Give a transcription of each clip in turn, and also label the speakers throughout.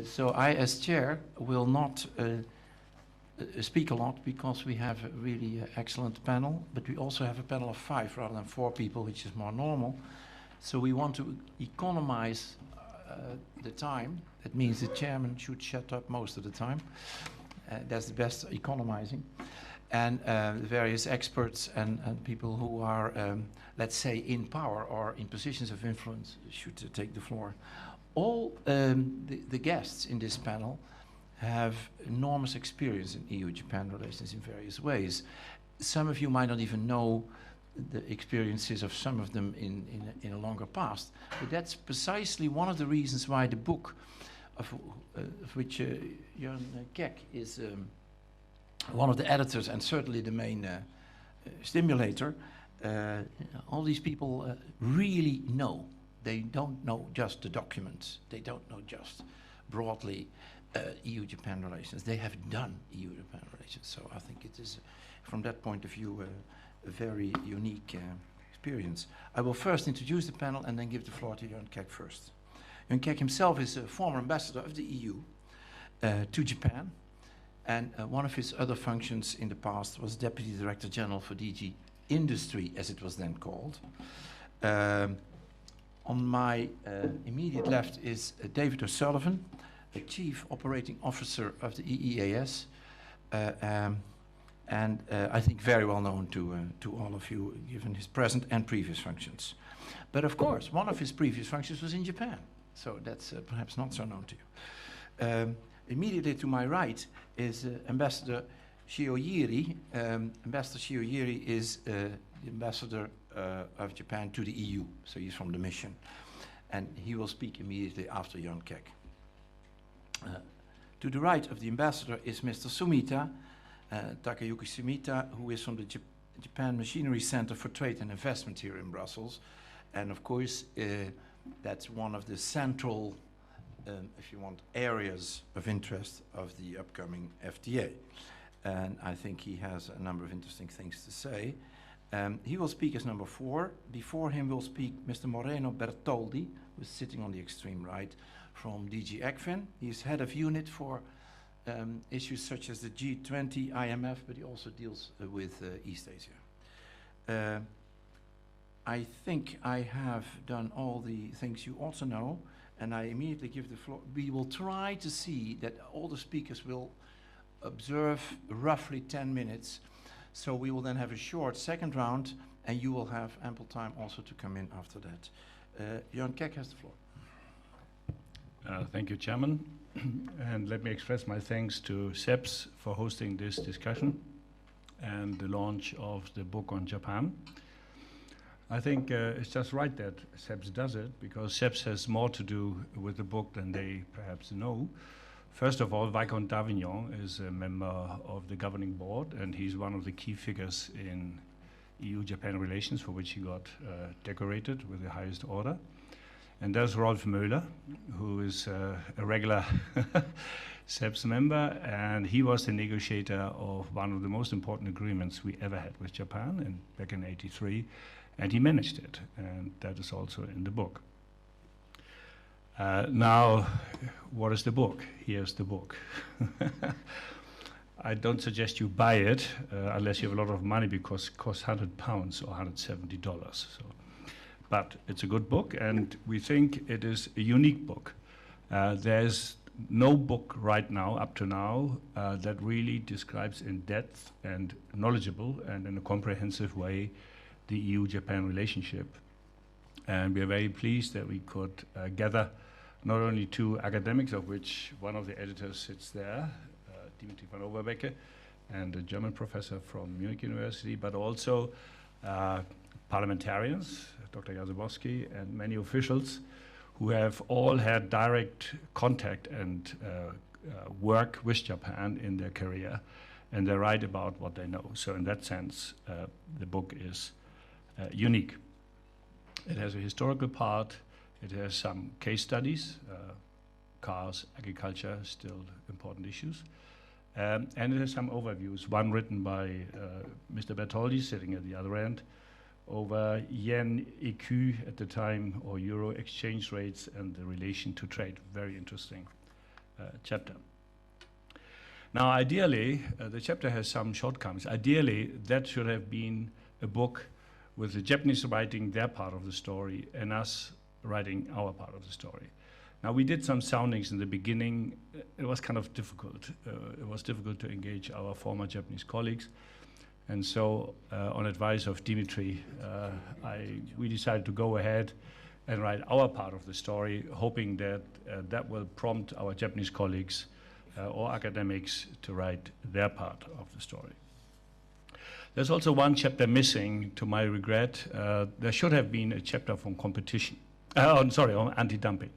Speaker 1: So I, as chair, will not speak a lot because we have a really excellent panel, but we also have a panel of 5 rather than 4 people, which is more normal. So we want to economize the time. That means the chairman should shut up most of the time. That's the best economizing. And the various experts and people who are, let's say, in power or in positions of influence should take the floor. All the guests in this panel have enormous experience in EU-Japan relations in various ways. Some of you might not even know the experiences of some of them in a longer past. But that's precisely one of the reasons why the book of which Jörn Keck is one of the editors and certainly the main stimulator, all these people really know. They don't know just the documents. They don't know just broadly EU-Japan relations. They have done EU-Japan relations. So I think it is, from that point of view, a very unique experience. I will first introduce the panel and then give the floor to Jörn Keck first. Jörn Keck himself is a former ambassador of the EU to Japan. And one of his other functions in the past was Deputy Director General for DG Industry, as it was then called. On my immediate left is David Sullivan, the Chief Operating Officer of the EEAS, and I think very well known to all of you, given his present and previous functions. But of course, one of his previous functions was in Japan, so that's perhaps not so known to you. Immediately to my right is Ambassador Shiojiri. Ambassador Shiojiri is the ambassador of Japan to the EU, so he's from the mission. And he will speak immediately after Jörn Keck. To the right of the ambassador is Mr. Sumita, Takayuki Sumita, who is from the Japan Machinery Center for Trade and Investment here in Brussels. And of course, that's one of the central if you want, areas of interest of the upcoming FTA. And I think he has a number of interesting things to say. He will speak as number 4. Before him will speak Mr. Moreno Bertoldi, who is sitting on the extreme right, from DG ECFIN. He's head of unit for issues such as the G20, IMF, but he also deals with East Asia. I think I have done all the things you also know. And I immediately give the floor. We will try to see that all the speakers will observe roughly 10 minutes. So we will then have a short second round, and you will have ample time also to come in after that. Jörn Keck has the floor.
Speaker 2: Thank you, Chairman. And let me express my thanks to CEPS for hosting this discussion and the launch of the book on Japan. I think it's just right that CEPS does it, because CEPS has more to do with the book than they perhaps know. First of all, Viscount d'Avignon is a member of the governing board, and he's one of the key figures in EU-Japan relations, for which he got decorated with the highest order. And there's Rolf Möller, who is a regular CEPS member, and he was the negotiator of one of the most important agreements we ever had with Japan back in '83. And he managed it, and that is also in the book. Now, what is the book? Here's the book. I don't suggest you buy it unless you have a lot of money, because it costs £100 or $170. So, but it's a good book, and we think it is a unique book. There's no book right now, up to now, that really describes in depth and knowledgeable and in a comprehensive way the EU-Japan relationship. And we are very pleased that we could gather not only 2 academics, of which one of the editors sits there, Dimitri van Overbecke, and a German professor from Munich University, but also parliamentarians, Dr. Jarzembowski, and many officials who have all had direct contact and work with Japan in their career, and they write about what they know. So in that sense, the book is unique. It has a historical part, it has some case studies, cars, agriculture, still important issues, and it has some overviews, one written by Mr. Bertoldi, sitting at the other end, over yen, EQ at the time, or euro exchange rates and the relation to trade. Very interesting. chapter. Now, ideally, the chapter has some shortcomings. Ideally, that should have been a book with the Japanese writing their part of the story and us writing our part of the story. Now, we did some soundings in the beginning. It was kind of difficult. It was difficult to engage our former Japanese colleagues. And so, on advice of Dimitri, we decided to go ahead and write our part of the story, hoping that that will prompt our Japanese colleagues or academics to write their part of the story. There's also one chapter missing, to my regret. There should have been a chapter on competition. On anti-dumping.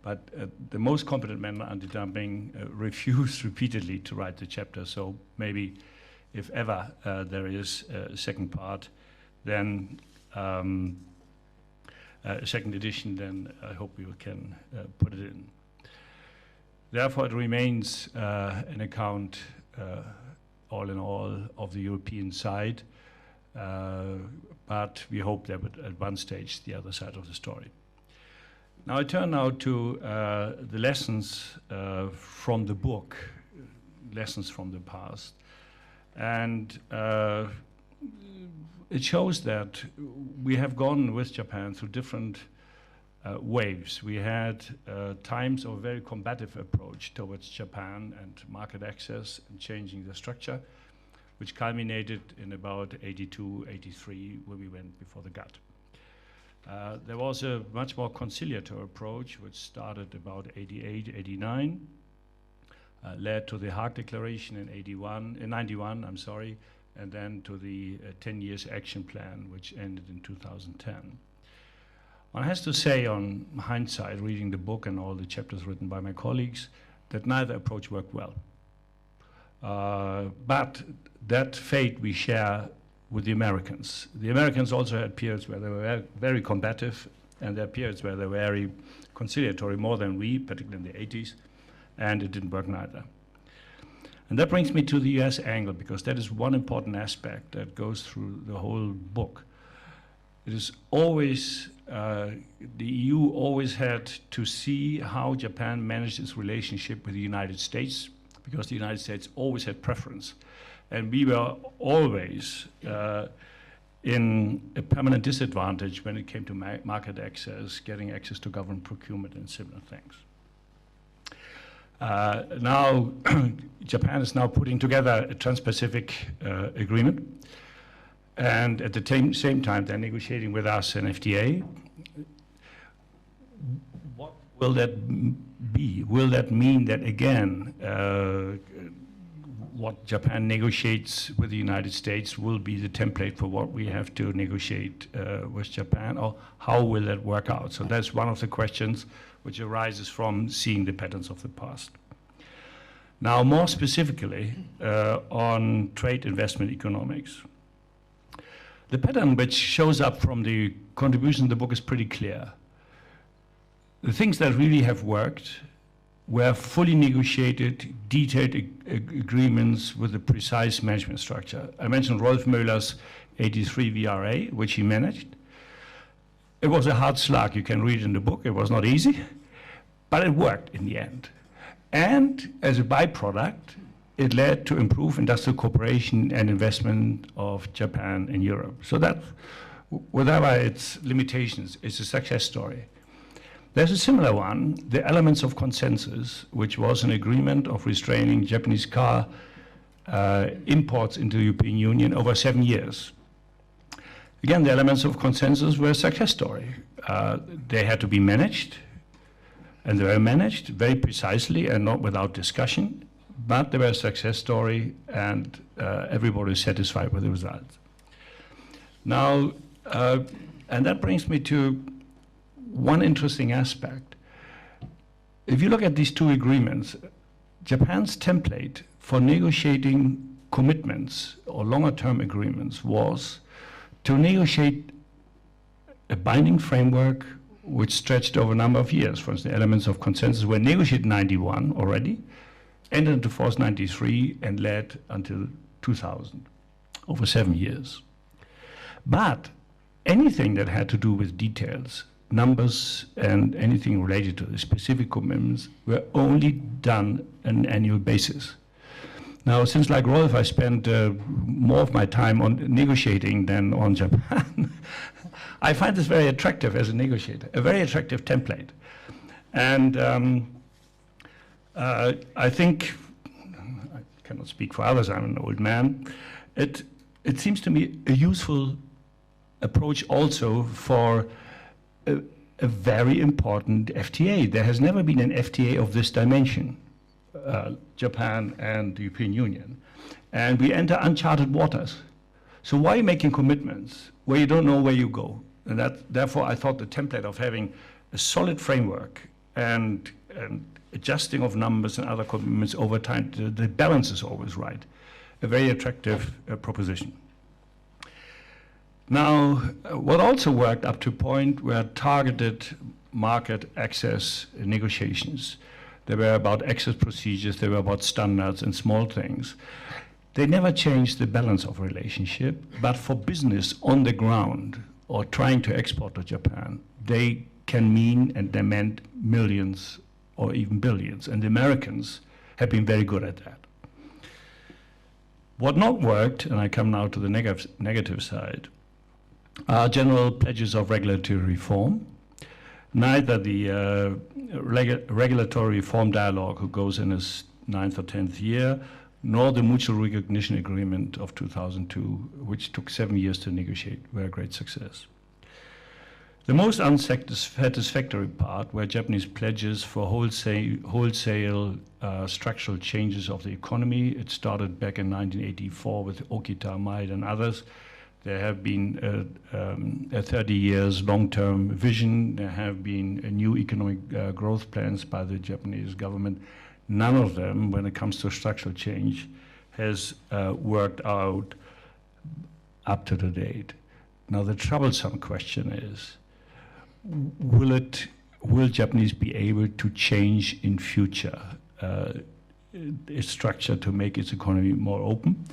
Speaker 2: But the most competent man on anti-dumping refused repeatedly to write the chapter. So maybe, if ever there is a second part, then a second edition, then I hope we can put it in. Therefore, it remains an account, all in all, of the European side, but we hope that at one stage the other side of the story. Now I turn now to the lessons from the book, lessons from the past. And it shows that we have gone with Japan through different waves. We had times of a very combative approach towards Japan and market access and changing the structure, which culminated in about 82, 83, when we went before the GATT. There was a much more conciliatory approach, which started about 88, 89, led to the Hague Declaration in 91, I'm sorry, and then to the 10 years action plan, which ended in 2010. One has to say, on hindsight, reading the book and all the chapters written by my colleagues, that neither approach worked well. But that fate we share with the Americans. The Americans also had periods where they were very combative, and there are periods where they were very conciliatory, more than we, particularly in the 80s, and it didn't work neither. And that brings me to the US angle, because that is one important aspect that goes through the whole book. It is always, the EU always had to see how Japan managed its relationship with the United States, because the United States always had preference. And we were always in a permanent disadvantage when it came to market access, getting access to government procurement and similar things. Now, Japan is now putting together a Trans-Pacific agreement, and at the same time, they're negotiating with us an FTA. What will that be? Will that mean that, again, what Japan negotiates with the United States will be the template for what we have to negotiate with Japan, or how will that work out? So that's one of the questions which arises from seeing the patterns of the past. Now, more specifically, on trade investment economics. The pattern which shows up from the contribution in the book is pretty clear. The things that really have worked were fully negotiated, detailed agreements with a precise management structure. I mentioned Rolf Möhler's 83 VRA, which he managed. It was a hard slog. You can read it in the book. It was not easy, but it worked in the end. And as a byproduct, it led to improved industrial cooperation and investment of Japan in Europe. So that, whatever its limitations, is a success story. There's a similar one, the elements of consensus, which was an agreement of restraining Japanese car imports into the European Union over 7 years. Again, the elements of consensus were a success story. They had to be managed, and they were managed very precisely and not without discussion, but they were a success story, and everybody is satisfied with the results. Now, and that brings me to one interesting aspect. If you look at these two agreements, Japan's template for negotiating commitments or longer-term agreements was to negotiate a binding framework which stretched over a number of years. For instance, the elements of consensus were negotiated in 91 already, entered into force 93, and led until 2000, over 7 years. But anything that had to do with details numbers and anything related to the specific commitments were only done on an annual basis. Now, since like Rolf, I spent more of my time on negotiating than on Japan. I find this very attractive as a negotiator, a very attractive template. And I think, I cannot speak for others, I'm an old man, it seems to me a useful approach also for a very important FTA. There has never been an FTA of this dimension, Japan and the European Union. And we enter uncharted waters. So why are you making commitments where you don't know where you go? And therefore, I thought the template of having a solid framework and adjusting of numbers and other commitments over time, the balance is always right. A very attractive proposition. Now, what also worked up to a point were targeted market access negotiations. They were about access procedures, they were about standards and small things. They never changed the balance of relationship, but for business on the ground or trying to export to Japan, they can mean, and they meant millions or even billions. And the Americans have been very good at that. What not worked, and I come now to the negative side, are general pledges of regulatory reform. Neither the regulatory reform dialogue, who goes in his 9th or 10th year, nor the mutual recognition agreement of 2002, which took 7 years to negotiate, were a great success. The most unsatisfactory part were Japanese pledges for wholesale structural changes of the economy. It started back in 1984 with Okita, Maeda, and others. There have been a 30 years long-term vision. There have been new economic growth plans by the Japanese government. None of them, when it comes to structural change, has worked out up to the date. Now, the troublesome question is, will Japanese be able to change in future its structure to make its economy more open?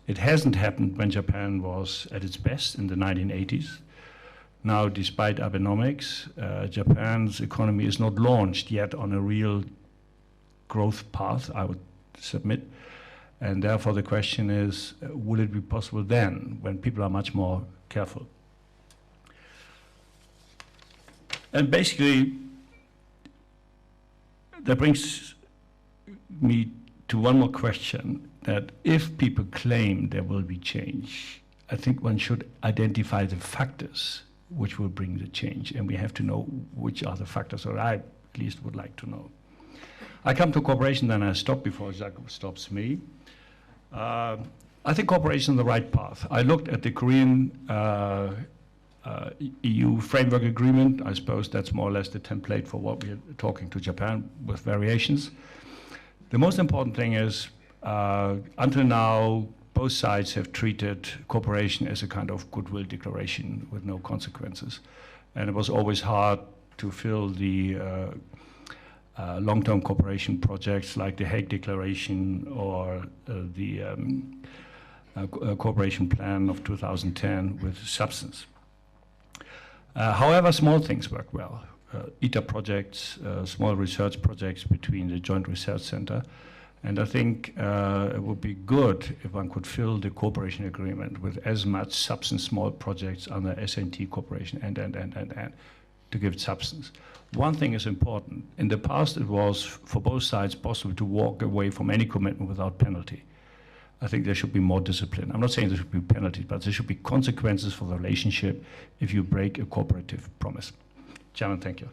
Speaker 2: It hasn't happened when Japan was at its best in the 1980s. Now, despite Abenomics, Japan's economy is not launched yet on a real growth path, I would submit. And therefore, the question is, will it be possible then, when people are much more careful? And basically, that brings me to one more question, that if people claim there will be change, I think one should identify the factors which will bring the change, and we have to know which are the factors, or I at least would like to know. I come to cooperation, then I stop before Jacques stops me. I think cooperation is the right path. I looked at the Korean EU framework agreement. I suppose that's more or less the template for what we're talking to Japan with variations. The most important thing is, until now, both sides have treated cooperation as a kind of goodwill declaration with no consequences. And it was always hard to fill the long-term cooperation projects like the Hague Declaration or the cooperation plan of 2010 with substance. However, small things work well. ITER projects, small research projects between the Joint Research Center. And I think it would be good if one could fill the cooperation agreement with as much substance, small projects under SNT cooperation and, to give it substance. One thing is important. In the past, it was, for both sides, possible to walk away from any commitment without penalty. I think there should be more discipline. I'm not saying there should be penalties, but there should be consequences for the relationship if you break a cooperative promise. Chairman, thank you.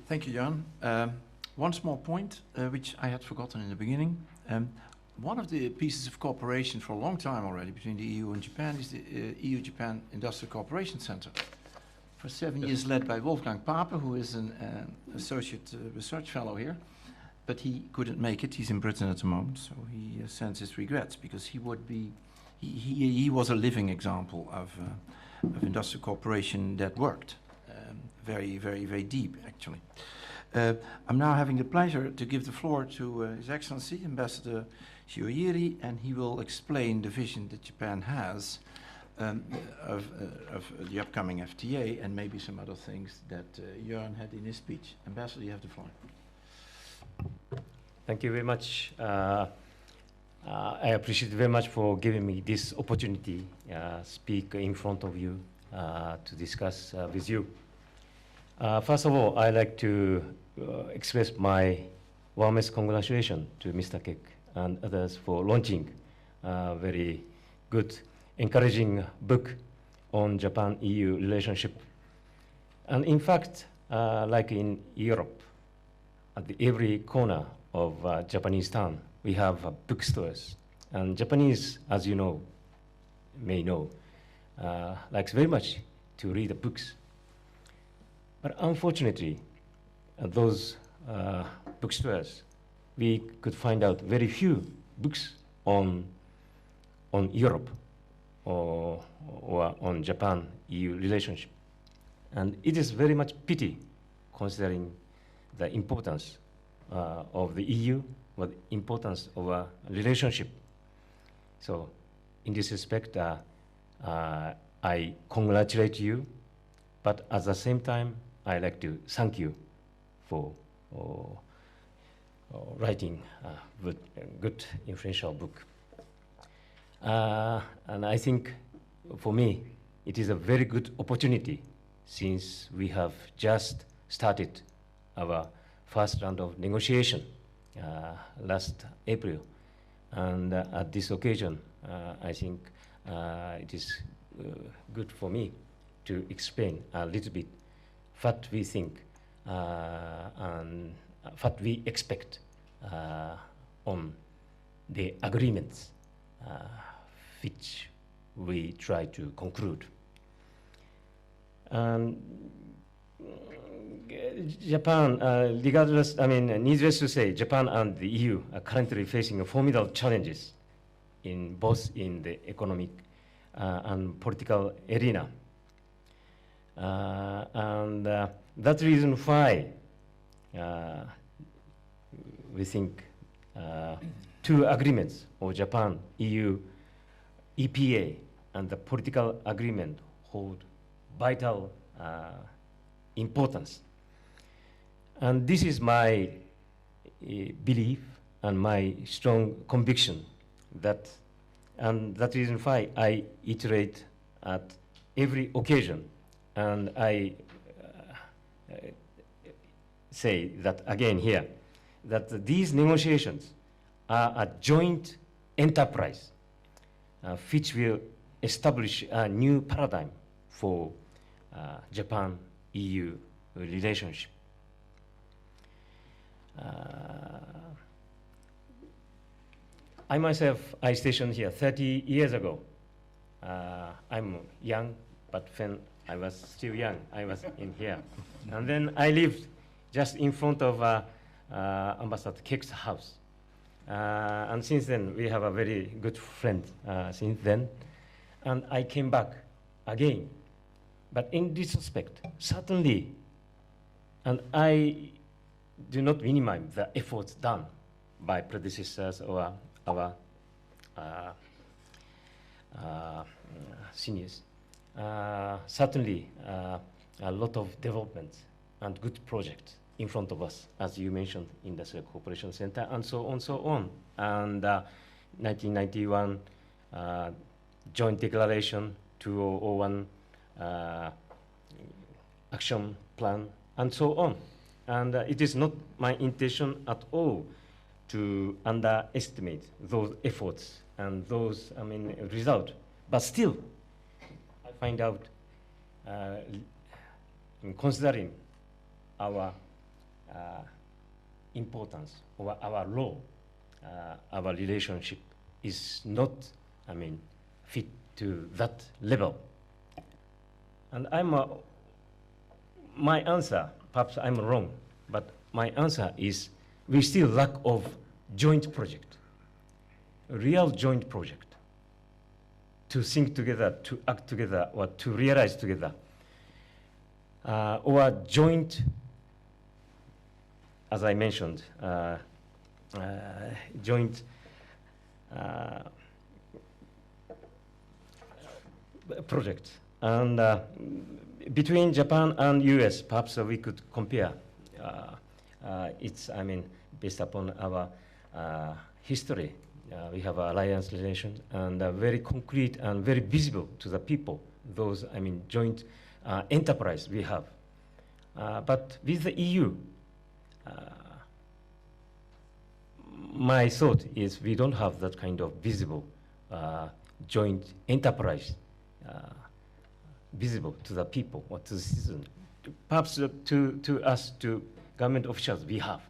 Speaker 1: Thank you, Jörn. One small point, which I had forgotten in the beginning. One of the pieces of cooperation for a long time already between the EU and Japan is the EU-Japan Industrial Cooperation Center. For 7 years led by Wolfgang Pape, who is an associate research fellow here. But he couldn't make it. He's in Britain at the moment, so he sends his regrets, because he would be, he was a living example of industrial cooperation that worked very, very, very deep, actually. I'm now having the pleasure to give the floor to His Excellency Ambassador Shiojiri, and he will explain the vision that Japan has um, of the upcoming FTA and maybe some other things that Jörn had in his speech. Ambassador, you have the floor.
Speaker 3: Thank you very much. I appreciate very much for giving me this opportunity speak in front of you to discuss with you. First of all, I'd like to express my warmest congratulations to Mr. Keck and others for launching a very good, encouraging book on Japan-EU relationship. And in fact, like in Europe, at every corner of Japanese town, we have bookstores. And Japanese, as you know, may know, likes very much to read the books. But unfortunately, at those bookstores, we could find out very few books on Europe or on Japan-EU relationship. And it is very much pity, considering the importance of the EU, or the importance of a relationship. So in this respect, I congratulate you, but at the same time, I like to thank you for writing a good influential book. And I think for me, it is a very good opportunity since we have just started our first round of negotiation last April. And at this occasion, I think it is good for me to explain a little bit what we think and what we expect on the agreements which we try to conclude. Japan, regardless, needless to say, Japan and the EU are currently facing formidable challenges in both in the economic and political arena. That's the reason why we think two agreements of Japan, EU, EPA, and the political agreement hold vital importance. And this is my belief and my strong conviction that, and that reason why I iterate at every occasion, and I say that again here, that these negotiations are a joint enterprise which will establish a new paradigm for Japan-EU relationship. I myself, I stationed here 30 years ago. I'm young, but when I was still young, I was in here. And then I lived just in front of Ambassador Keck's house. And since then, we have a very good friend since then. And I came back again. But in this respect, certainly, and I do not minimize the efforts done by predecessors or our seniors. Certainly, a lot of developments and good projects in front of us, as you mentioned, Industrial Cooperation Center, and so on, so on. And 1991 Joint Declaration, 2001 Action Plan, and so on. And it is not my intention at all to underestimate those efforts and those, results. But still, I find out, in considering our importance or our role, our relationship is not, fit to that level. And my answer, perhaps I'm wrong, but my answer is we still lack of joint project, a real joint project, to think together, to act together, or to realize together, or joint, as I mentioned, joint project. And between Japan and US, perhaps we could compare. It's, I mean, based upon our history. We have alliance relations and very concrete and very visible to the people, those, I mean, joint enterprise we have. But with the EU, my thought is we don't have that kind of visible joint enterprise visible to the people or to the citizens. Perhaps to us, to government officials, we have.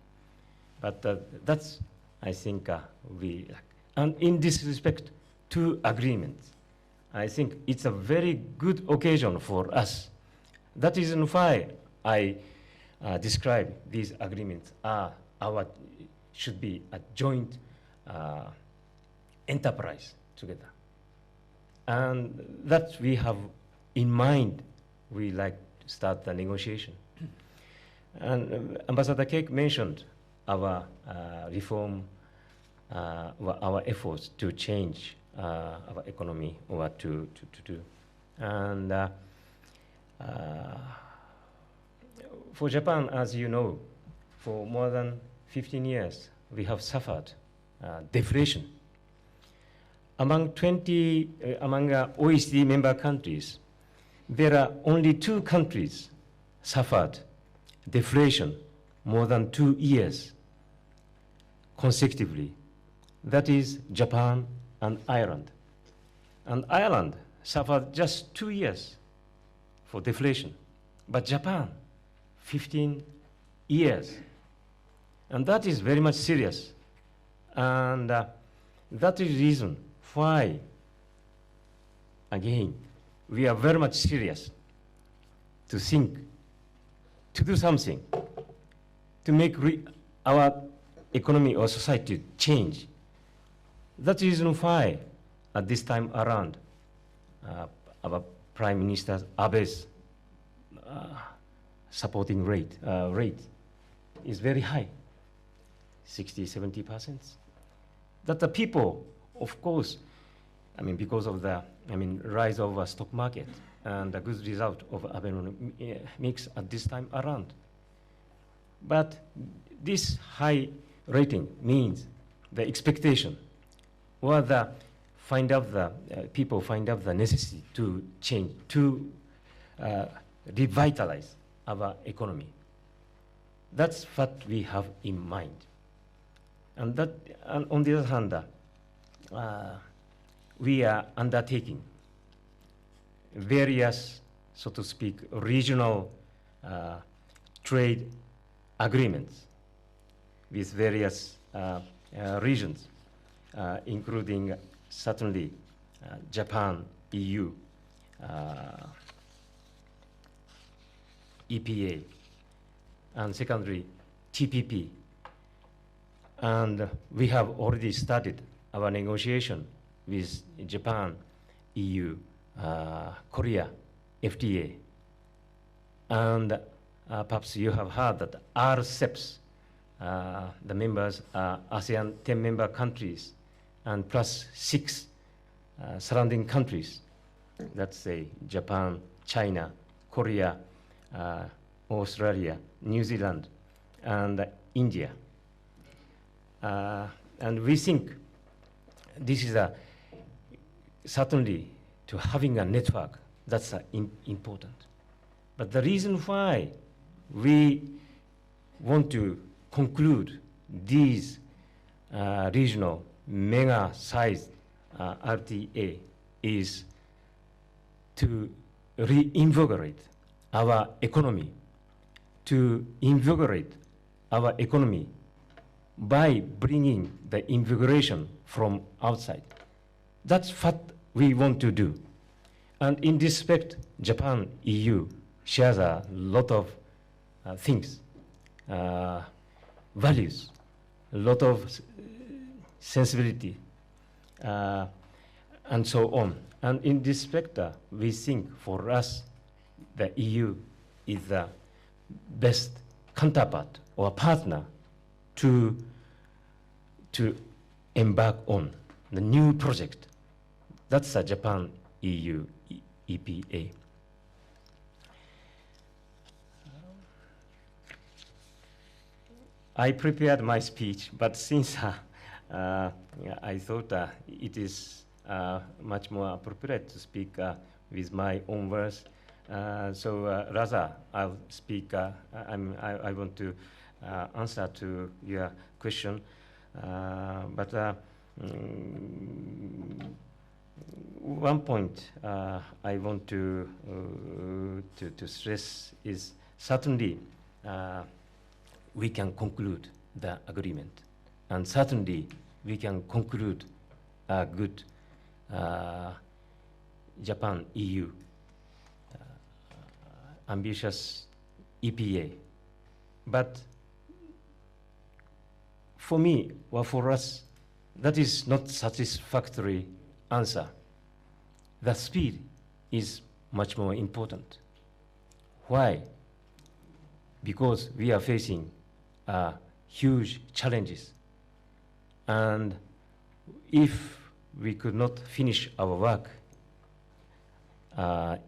Speaker 3: But that's, I think, we lack. And in this respect, two agreements. I think it's a very good occasion for us. That is why I describe these agreements should be a joint enterprise together. And that we have in mind, we like to start the negotiation. And Ambassador Keck mentioned our reform, our efforts to change our economy or to do. And for Japan, as you know, for more than 15 years, we have suffered deflation. Among OECD member countries, there are only 2 countries suffered deflation more than 2 years consecutively. That is Japan and Ireland. And Ireland suffered just 2 years for deflation, but Japan, 15 years. And that is very much serious. And that is the reason why, again, we are very much serious to think, to do something, to make our economy or society change. That is the reason why, at this time around, our Prime Minister Abe's supporting rate is very high, 60–70%. That the people, of course, I mean, because of the rise of the stock market and the good result of Abenomics at this time around. But this high rating means the expectation, or the people find out the necessity to change, to revitalize our economy. That's what we have in mind. And on the other hand, we are undertaking various, so to speak, regional trade agreements with various regions, including certainly Japan, EU, EPA, and secondly, TPP. And we have already started our negotiation with Japan, EU, Korea, FTA. And perhaps you have heard that our CEPS, the members are ASEAN 10 member countries and plus 6 surrounding countries. Let's say Japan, China, Korea, Australia, New Zealand, and India. And we think this is certainly to having a network, that's important. But the reason why we want to conclude these regional mega-sized RTA is to reinvigorate our economy, to invigorate our economy by bringing the invigoration from outside. That's what we want to do. And in this respect, Japan, EU shares a lot of things, values, a lot of sensibility, and so on. And in this respect, we think for us, the EU is the best counterpart or partner to embark on the new project. That's a Japan-EU EPA. I prepared my speech, but since yeah, I thought it is much more appropriate to speak with my own words, so rather I'll speak. I want to answer to your question, but one point I want to stress is certainly we can conclude the agreement, and certainly we can conclude a good Japan-EU ambitious EPA. But for me, or for us, that is not satisfactory answer. The speed is much more important. Why? Because we are facing huge challenges. And if we could not finish our work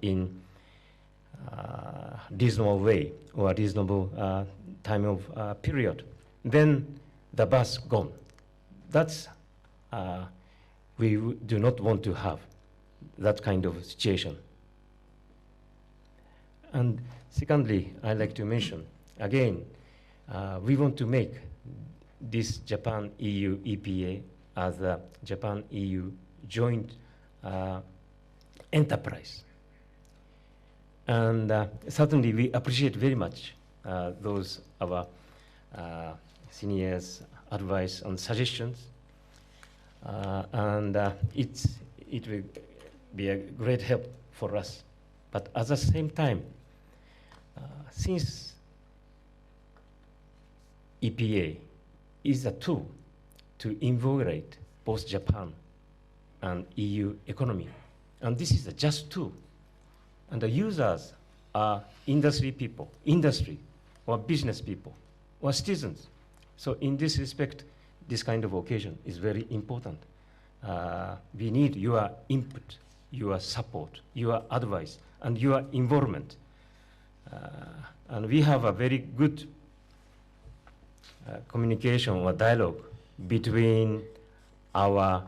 Speaker 3: in reasonable way or reasonable time of period, then the bus gone. That's we do not want to have that kind of situation. And secondly, I'd like to mention again, we want to make this Japan-EU EPA as a Japan-EU joint enterprise. And certainly we appreciate very much those our seniors' advice and suggestions. And it will be a great help for us. But at the same time, since EPA is a tool to invigorate both Japan and EU economy, and this is a just tool, and the users are industry people, industry or business people or citizens. So in this respect, this kind of occasion is very important. We need your input, your support, your advice, and your involvement. And we have a very good communication or dialogue between our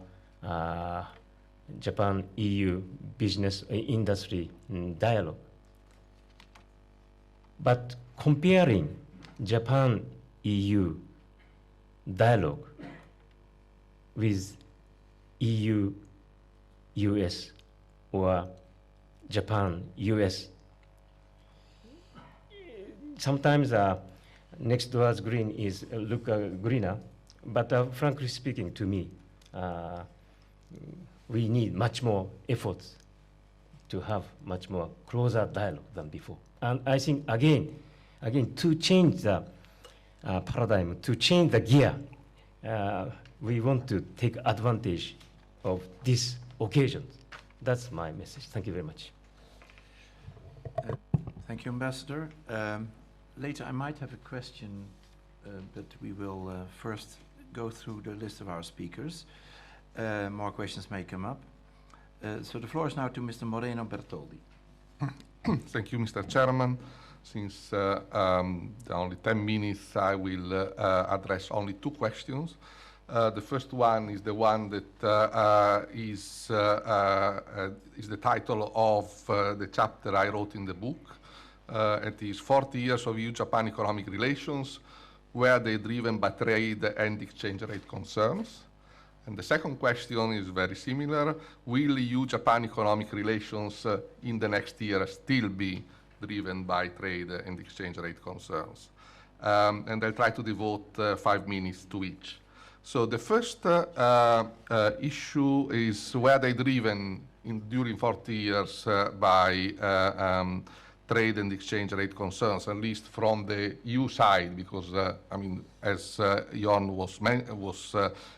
Speaker 3: Japan-EU business industry dialogue. But comparing Japan-EU dialogue with EU-US or Japan-US, sometimes next door's green is look greener, but frankly speaking to me, we need much more efforts to have much more closer dialogue than before. And I think again, to change the paradigm, to change the gear, we want to take advantage of this occasion. That's my message. Thank you very much.
Speaker 1: Thank you, Ambassador. Later I might have a question, but we will first go through the list of our speakers. More questions may come up. So the floor is now to Mr. Moreno Bertoldi.
Speaker 4: Thank you, Mr. Chairman. Since only 10 minutes, I will address only 2 questions. The first one is the one that is the title of the chapter I wrote in the book. It is 40 years of EU-Japan economic relations, were they driven by trade and exchange rate concerns? And the second question is very similar. Will EU-Japan economic relations in the next year still be driven by trade and exchange rate concerns? And I'll try to devote 5 minutes to each. So the first issue is, were they driven during 40 years by trade and exchange rate concerns, at least from the EU side, because I mean, as Jörn was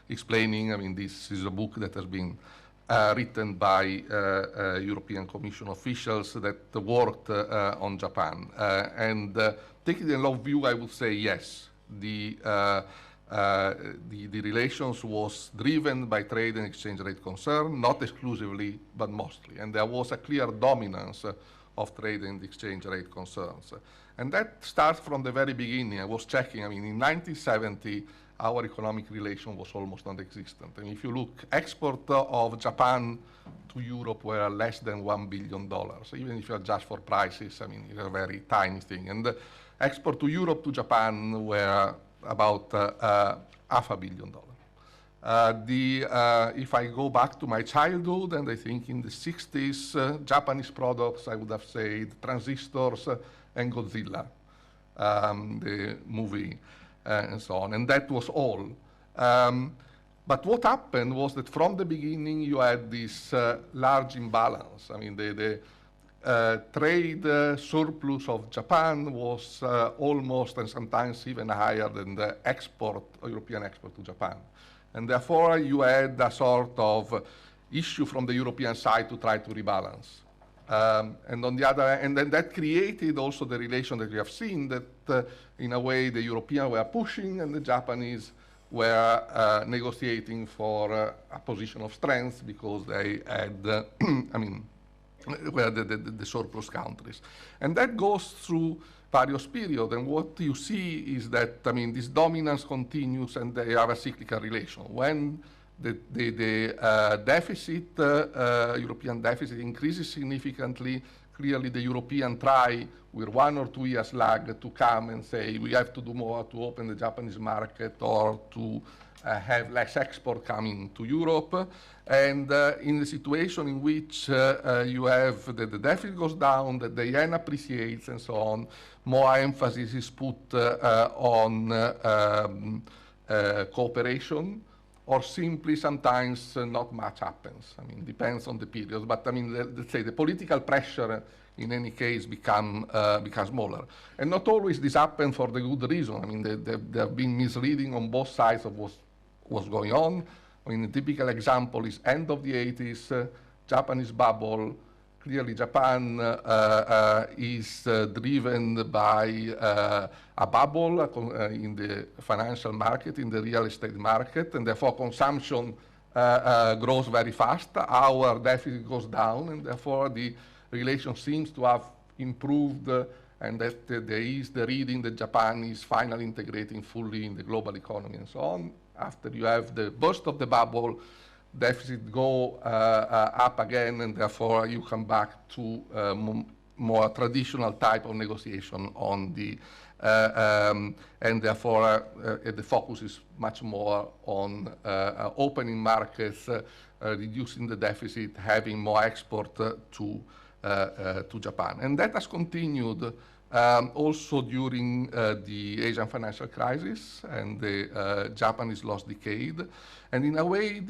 Speaker 4: explaining, I mean, this is a book that has been written by European Commission officials that worked on Japan. And taking the long view, I would say yes. The the relations was driven by trade and exchange rate concern, not exclusively, but mostly. And there was a clear dominance of trade and exchange rate concerns. And that starts from the very beginning. I was checking, I mean, in 1970, our economic relation was almost non-existent. And if you look, export of Japan to Europe were less than $1 billion. Even if you adjust for prices, I mean, it's a very tiny thing. And export to Europe to Japan were about $500 million. If I go back to my childhood, and I think in the 60s, Japanese products, I would have said transistors and Godzilla, the movie, and so on. And that was all. But what happened was that from the beginning, you had this large imbalance. I mean, the trade surplus of Japan was almost and sometimes even higher than the export, European export to Japan. And therefore, you had a sort of issue from the European side to try to rebalance. And on the other, and then that created also the relation that we have seen that in a way the Europeans were pushing and the Japanese were negotiating for a position of strength because they had, I mean, were the surplus countries. And that goes through various periods. And what you see is that, I mean, this dominance continues and they have a cyclical relation. When the deficit, European deficit increases significantly, clearly the European try with 1 or 2 years lag to come and say we have to do more to open the Japanese market or to have less export coming to Europe. And in the situation in which you have the deficit goes down, that the yen appreciates and so on, more emphasis is put on cooperation, or simply sometimes not much happens. I mean, depends on the period. But I mean, let's say the political pressure in any case becomes smaller. And not always this happens for the good reason. I mean, there have been misreading on both sides of what's going on. I mean, a typical example is end of the 80s, Japanese bubble. Clearly, Japan is driven by a bubble in the financial market, in the real estate market, and therefore consumption grows very fast. Our deficit goes down, and therefore the relation seems to have improved, and that there is the reading that Japan is finally integrating fully in the global economy and so on. After you have the burst of the bubble, deficit go up again, and therefore you come back to more traditional type of negotiation on the, and therefore the focus is much more on opening markets, reducing the deficit, having more export to Japan. And that has continued also during the Asian financial crisis and the Japanese lost decade. And in a way,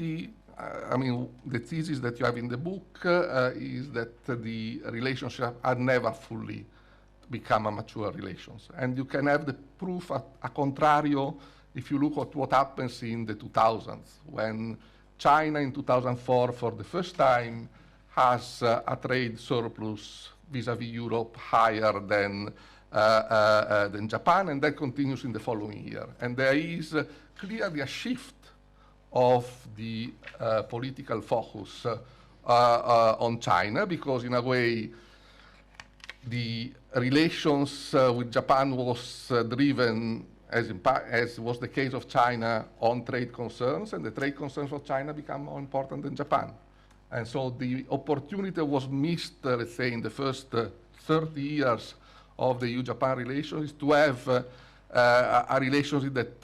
Speaker 4: I mean, the thesis that you have in the book is that the relationship had never fully become a mature relations. And you can have the proof a contrario if you look at what happens in the 2000s, when China in 2004, for the first time, has a trade surplus vis-à-vis Europe higher than Japan, and that continues in the following year. And there is clearly a shift of the political focus on China, because in a way the relations with Japan was driven, as was the case of China, on trade concerns, and the trade concerns of China become more important than Japan. And so the opportunity was missed, let's say, in the first 30 years of the EU-Japan relations to have a relationship that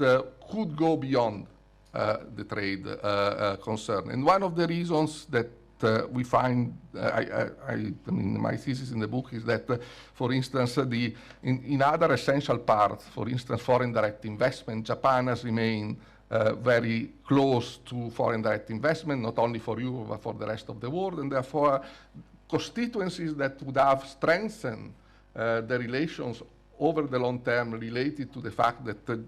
Speaker 4: could go beyond the trade concern. And one of the reasons that we find, I mean, my thesis in the book is that, for instance, in other essential parts, for instance, foreign direct investment, Japan has remained very close to foreign direct investment, not only for Europe, but for the rest of the world, and therefore constituencies that would have strengthened the relations over the long term related to the fact that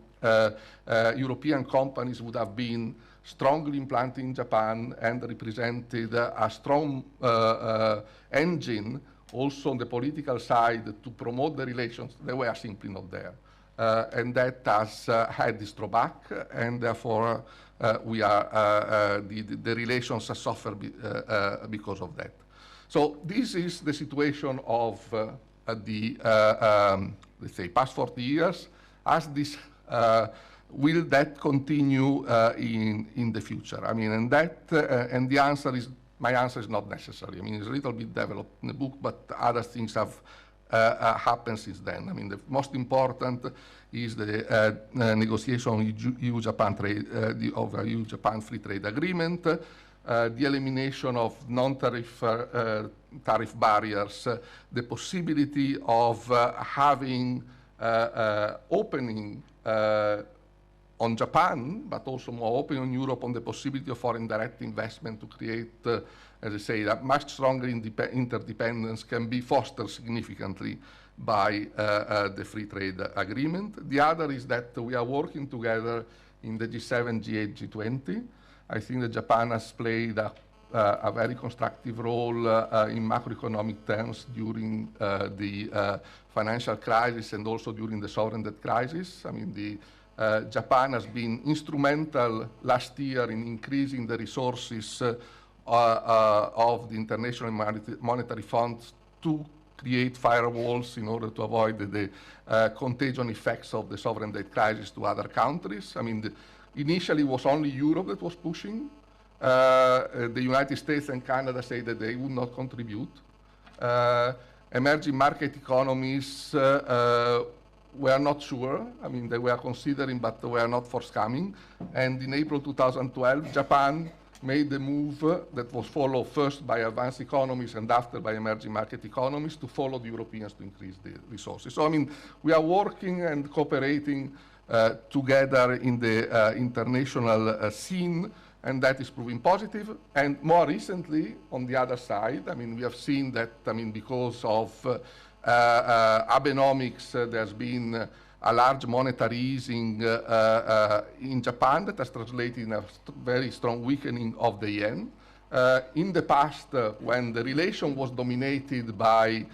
Speaker 4: European companies would have been strongly implanted in Japan and represented a strong engine also on the political side to promote the relations. They were simply not there. and that has had this drawback, and therefore the relations have suffered because of that. So this is the situation of let's say, past 40 years. As this, will that continue in the future? I mean, and the answer is, my answer is not necessary. I mean, it's a little bit developed in the book, but other things have happened since then. I mean, the most important is the negotiation of EU-Japan EU-Japan free trade agreement, the elimination of non-tariff tariff barriers, the possibility of having opening on Japan, but also more open on Europe on the possibility of foreign direct investment to create, as I say, a much stronger interdependence can be fostered significantly by the free trade agreement. The other is that we are working together in the G7, G8, G20. I think that Japan has played a very constructive role in macroeconomic terms during the financial crisis and also during the sovereign debt crisis. I mean, Japan has been instrumental last year in increasing the resources of the International Monetary Fund to create firewalls in order to avoid the contagion effects of the sovereign debt crisis to other countries. I mean, initially it was only Europe that was pushing. The United States and Canada say that they would not contribute. Emerging market economies were not sure. I mean, they were considering, but they were not forthcoming. And in April 2012, Japan made the move that was followed first by advanced economies and after by emerging market economies to follow the Europeans to increase the resources. So, I mean, we are working and cooperating together in the international scene, and that is proving positive. And more recently, on the other side, I mean, we have seen that, I mean, because of Abenomics, there's been a large monetary easing in Japan that has translated in a very strong weakening of the yen. In the past, when the relation was dominated by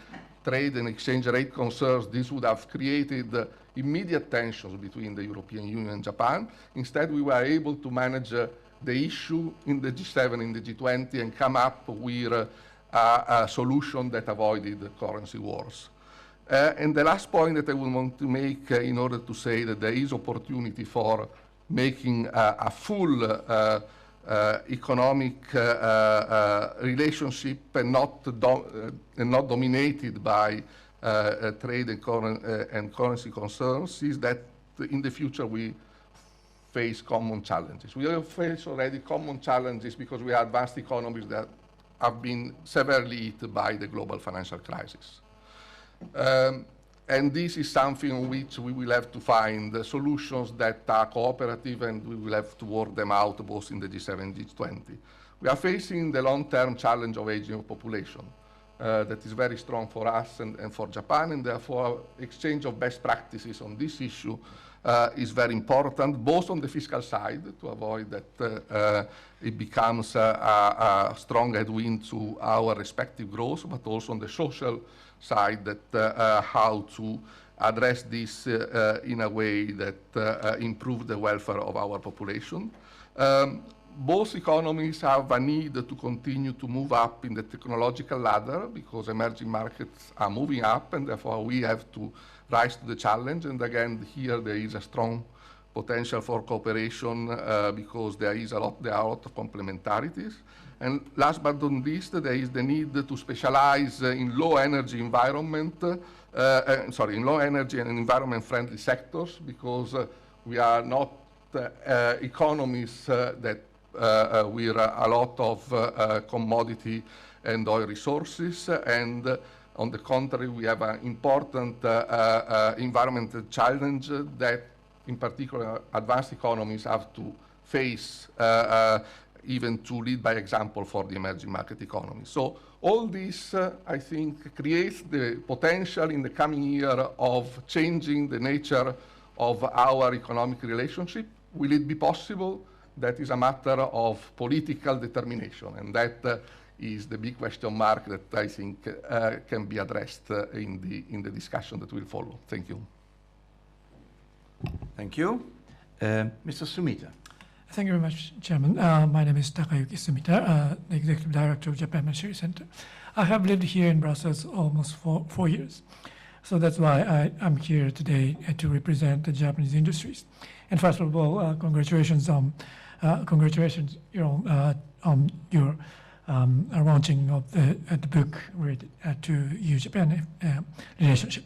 Speaker 4: trade and exchange rate concerns, this would have created immediate tensions between the European Union and Japan. Instead, we were able to manage the issue in the G7, in the G20, and come up with a solution that avoided currency wars. And the last point that I would want to make in order to say that there is opportunity for making a full economic relationship and not dominated by trade and currency concerns is that in the future we face common challenges. We have faced already common challenges because we are advanced economies that have been severely hit by the global financial crisis. And this is something on which we will have to find solutions that are cooperative, and we will have to work them out both in the G7 and G20. We are facing the long-term challenge of aging of population that is very strong for us and for Japan, and therefore exchange of best practices on this issue is very important, both on the fiscal side to avoid that it becomes a strong headwind to our respective growth, but also on the social side that how to address this in a way that improve the welfare of our population. Both economies have a need to continue to move up in the technological ladder because emerging markets are moving up, and therefore we have to rise to the challenge. And again, here there is a strong potential for cooperation because there are a lot of complementarities. And last but not least, there is the need to specialize in low energy environment, in low energy and environment-friendly sectors, because we are not economies that with a lot of commodity and oil resources, and on the contrary, we have an important environmental challenge that, in particular, advanced economies have to face even to lead by example for the emerging market economy. So all this, I think, creates the potential in the coming year of changing the nature of our economic relationship. Will it be possible? That is a matter of political determination, and that is the big question mark that I think can be addressed in the discussion that will follow. Thank you.
Speaker 1: Thank you. Mr. Sumita.
Speaker 5: Thank you very much, Chairman. My name is Takayuki Sumita, the Executive Director of Japan Machinery Center. I have lived here in Brussels almost 4 years. So that's why I'm here today to represent the Japanese industries. And first of all, congratulations on your launching of the book related to EU-Japan relationship.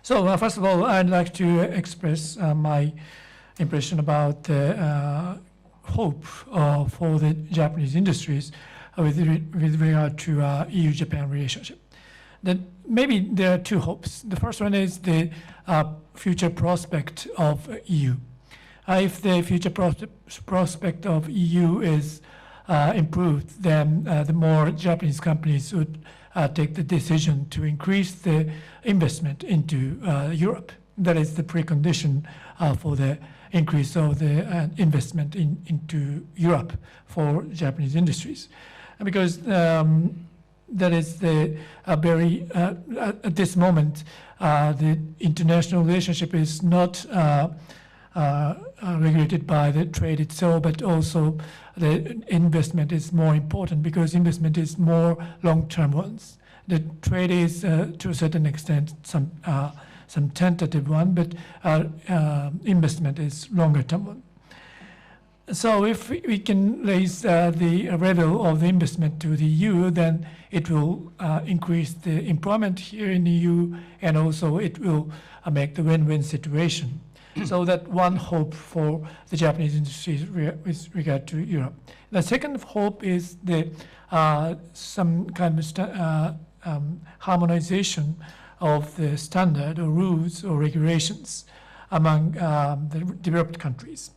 Speaker 5: So first of all, I'd like to express my impression about the hope for the Japanese industries with regard to EU-Japan relationship. That maybe there are two hopes. The first one is the future prospect of EU. If the future prospect of EU is improved, then the more Japanese companies would take the decision to increase the investment into Europe. That is the precondition for the increase of the investment into Europe for Japanese industries. Because that is the very, at this moment, the international relationship is not regulated by the trade itself, but also the investment is more important because investment is more long-term ones. The trade is, to a certain extent, some tentative one, but investment is longer-term one. So if we can raise the level of the investment to the EU, then it will increase the employment here in the EU, and also it will make the win-win situation. So that one hope for the Japanese industry with regard to Europe. The second hope is the some kind of harmonization of the standard or rules or regulations among the developed countries.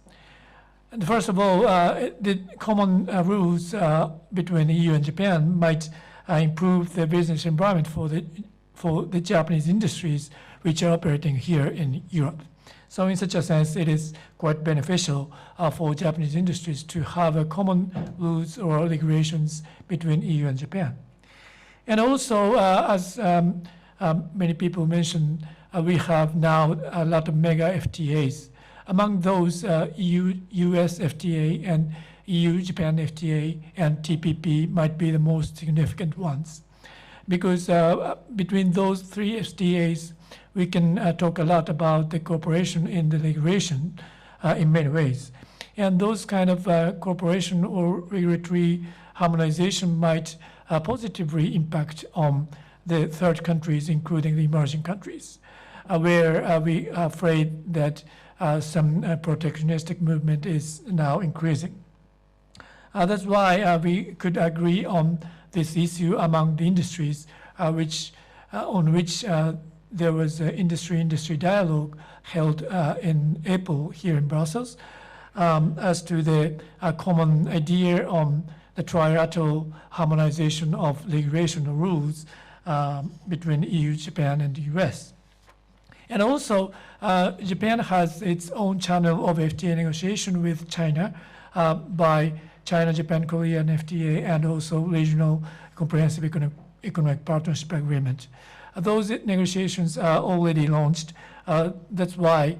Speaker 5: And first of all, the common rules between the EU and Japan might improve the business environment for the Japanese industries which are operating here in Europe. So in such a sense, it is quite beneficial for Japanese industries to have a common rules or regulations between EU and Japan. And also, as many people mentioned, we have now a lot of mega FTAs. Among those, EU-US FTA and EU-Japan FTA and TPP might be the most significant ones. Because between those three FTAs, we can talk a lot about the cooperation in the regulation in many ways. And those kind of cooperation or regulatory harmonization might positively impact on the third countries, including the emerging countries, where we are afraid that some protectionistic movement is now increasing. That's why we could agree on this issue among the industries on which there was an industry dialogue held in April here in Brussels as to the common idea on the trilateral harmonization of regulation or rules between EU, Japan, and the US. And also, Japan has its own channel of FTA negotiation with China by China, Japan, Korea, and FTA, and also regional comprehensive economic partnership agreement. Those negotiations are already launched. That's why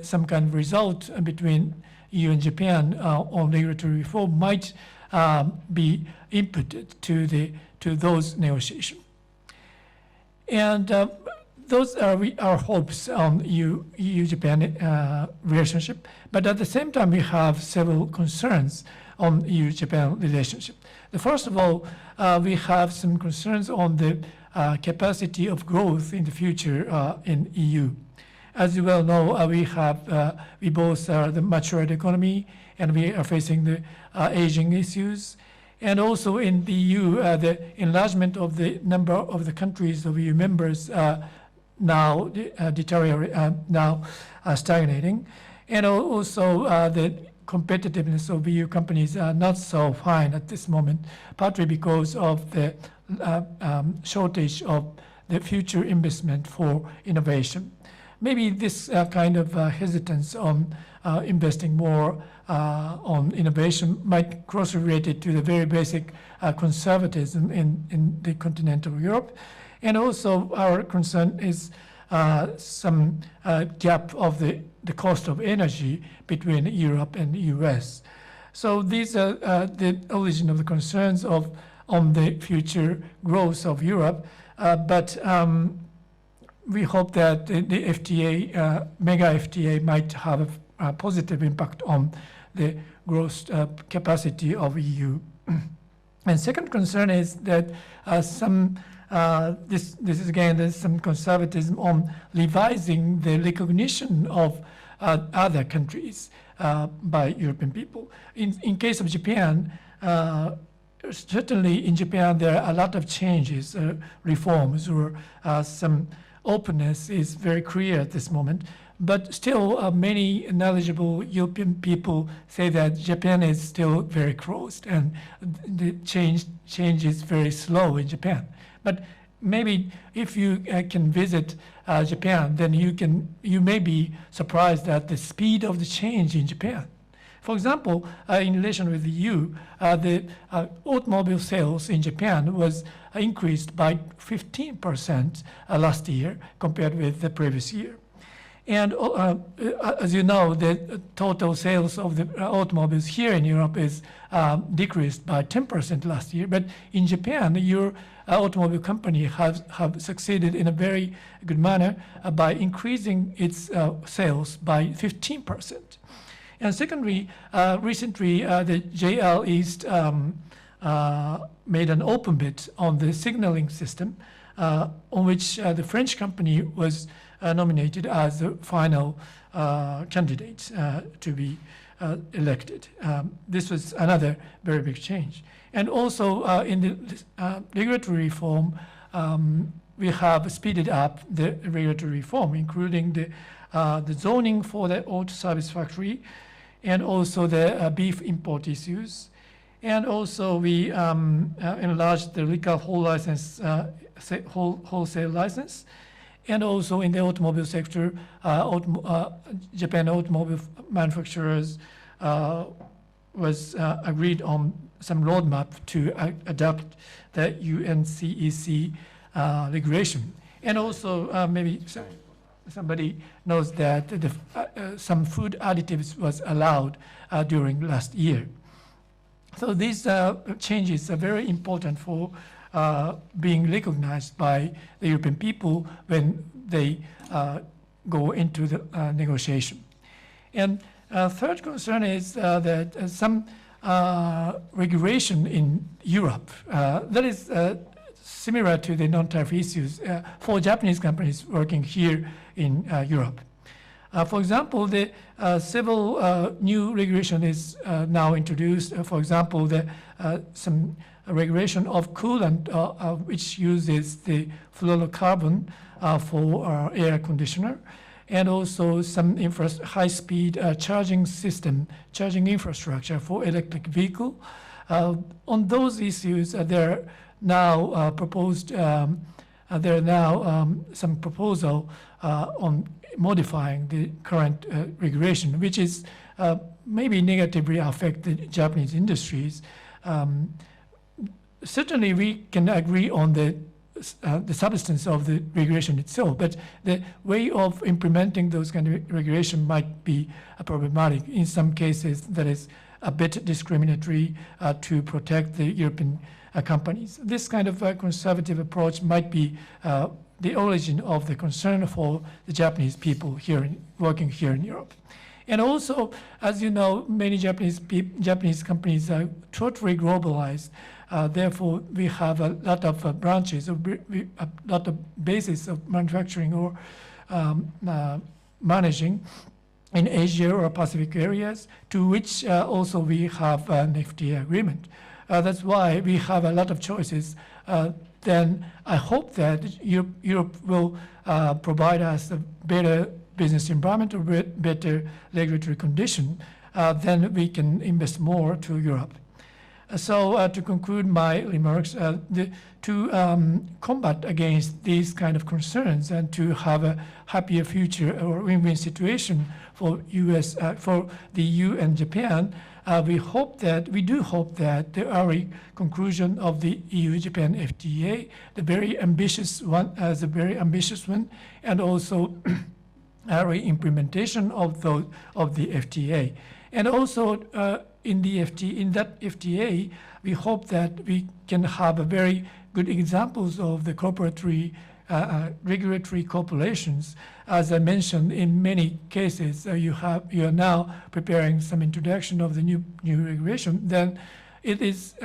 Speaker 5: some kind of result between EU and Japan on regulatory reform might be inputted to those negotiations. And those are our hopes on EU-Japan relationship. But at the same time, we have several concerns on EU-Japan relationship. First of all, we have some concerns on the capacity of growth in the future in EU. As you well know, we both are the matured economy, and we are facing the aging issues. And also in the EU, the enlargement of the number of the countries of EU members now stagnating. And also the competitiveness of EU companies are not so fine at this moment, partly because of the shortage of the future investment for innovation. Maybe this kind of hesitance on investing more on innovation might closely related to the very basic conservatism in the continental Europe. And also our concern is some gap of the cost of energy between Europe and the US. So these are the origin of the concerns on the future growth of Europe. But we hope that the FTA, mega FTA, might have a positive impact on the growth capacity of EU. And second concern is that this is again, there's some conservatism on revising the recognition of other countries by European people. In case of Japan, certainly in Japan there are a lot of changes, reforms, or some openness is very clear at this moment. But still, many knowledgeable European people say that Japan is still very closed and the change is very slow in Japan. But maybe if you can visit Japan, then you may be surprised at the speed of the change in Japan. For example, in relation with the EU, the automobile sales in Japan was increased by 15% last year compared with the previous year. And as you know, the total sales of the automobiles here in Europe is decreased by 10% last year. But in Japan, your automobile company have succeeded in a very good manner by increasing its sales by 15%. And secondly, recently the JR East made an open bid on the signaling system, on which the French company was nominated as the final candidate to be elected. This was another very big change. And also in the regulatory reform, we have speeded up the regulatory reform, including the zoning for the auto service factory, and also the beef import issues. And also we enlarged the liquor wholesale license. And also in the automobile sector, Japan automobile manufacturers was agreed on some roadmap to adopt the UNCEC regulation. And also maybe somebody knows that some food additives was allowed during last year. So these changes are very important for being recognized by the European people when they go into the negotiation. And third concern is that some regulation in Europe that is similar to the non-tariff issues for Japanese companies working here in Europe. For example, the several new regulation is now introduced. For example, some regulation of coolant which uses the fluorocarbon for air conditioner, and also some high-speed charging infrastructure for electric vehicle. On those issues, there are now some proposal on modifying the current regulation, which is maybe negatively affect the Japanese industries. Certainly, we can agree on the substance of the regulation itself, but the way of implementing those kind of regulation might be problematic. In some cases, that is a bit discriminatory to protect the European companies. This kind of conservative approach might be the origin of the concern for the Japanese people working here in Europe. And also, as you know, many Japanese companies are totally globalized. Therefore, we have a lot of branches, a lot of bases of manufacturing or managing in Asia or Pacific areas, to which also we have an FTA agreement. That's why we have a lot of choices. Then I hope that Europe will provide us a better business environment or better regulatory condition. Then we can invest more to Europe. So to conclude my remarks, to combat against these kind of concerns and to have a happier future or win-win situation for for the EU and Japan, we do hope that the early conclusion of the EU-Japan FTA, the very ambitious one, and also early implementation of the FTA, and also in that FTA, we hope that we can have a very good examples of the regulatory cooperations. As I mentioned, in many cases, you are now preparing some introduction of the new regulation. Then it is,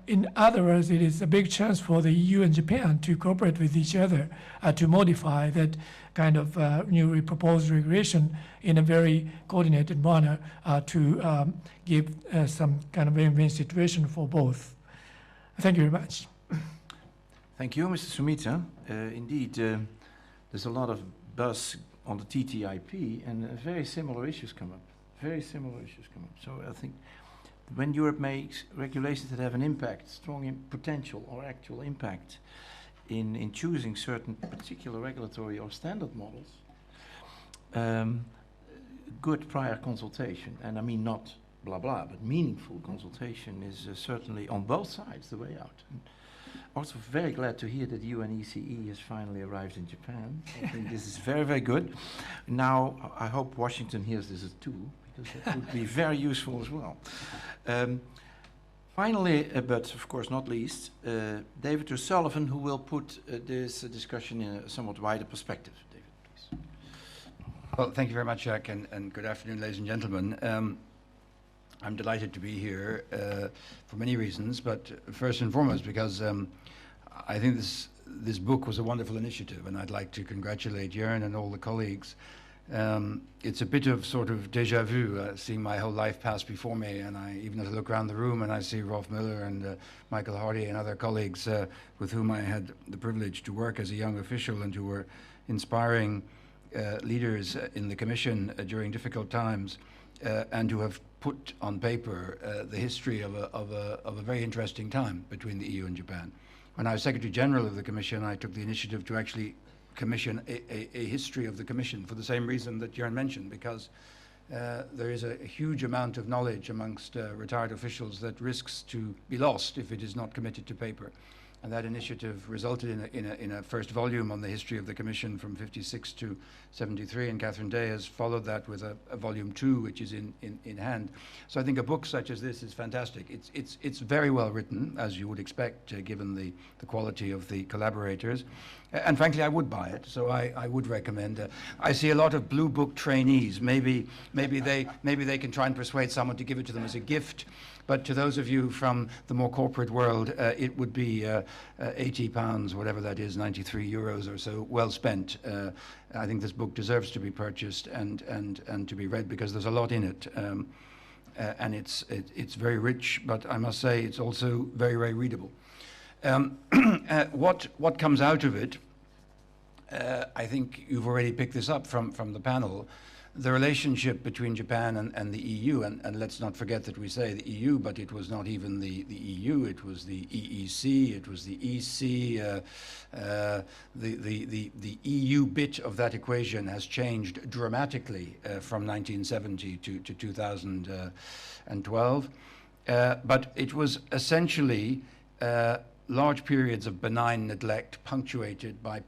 Speaker 5: in other words, it is a big chance for the EU and Japan to cooperate with each other to modify that kind of newly proposed regulation in a very coordinated manner to give some kind of win-win situation for both. Thank you very much.
Speaker 1: Thank you, Mr. Sumita. Indeed, there's a lot of buzz on the TTIP, and very similar issues come up. So I think when Europe makes regulations that have an impact, strong potential or actual impact in choosing certain particular regulatory or standard models, good prior consultation, and I mean not blah blah, but meaningful consultation is certainly on both sides the way out. And also very glad to hear that UNECE has finally arrived in Japan. I think this is very, very good. Now I hope Washington hears this too, because that would be very useful as well. Finally, but of course not least, David Sullivan, who will put this discussion in a somewhat wider perspective. David, please.
Speaker 6: Well, thank you very much, Jacques, and good afternoon, ladies and gentlemen. I'm delighted to be here for many reasons, but first and foremost because I think this book was a wonderful initiative, and I'd like to congratulate Jörn and all the colleagues. It's a bit of sort of déjà vu, seeing my whole life pass before me, and even as I look around the room and I see Rolf Müller and Michael Hardy and other colleagues with whom I had the privilege to work as a young official and who were inspiring leaders in the Commission during difficult times, and who have put on paper the history of a very interesting time between the EU and Japan. When I was Secretary General of the Commission, I took the initiative to actually commission a history of the Commission for the same reason that Jörn mentioned, because there is a huge amount of knowledge amongst retired officials that risks to be lost if it is not committed to paper. And that initiative resulted in a first volume on the history of the Commission from 56 to 73, and Catherine Day has followed that with a volume 2, which is in hand. So I think a book such as this is fantastic. It's very well written, as you would expect, given the quality of the collaborators. And frankly, I would buy it, so I would recommend. I see a lot of blue book trainees. Maybe they can try and persuade someone to give it to them as a gift. But to those of you from the more corporate world, it would be £80, whatever that is, 93 euros or so, well spent. I think this book deserves to be purchased and to be read, because there's a lot in it. And it's very rich, but I must say it's also very, very readable. What comes out of it, I think you've already picked this up from the panel, the relationship between Japan and the EU, and let's not forget that we say the EU, but it was not even the EU, it was the EEC, it was the EC. The EU bit of that equation has changed dramatically from 1970 to 2012. But it was essentially large periods of benign neglect punctuated by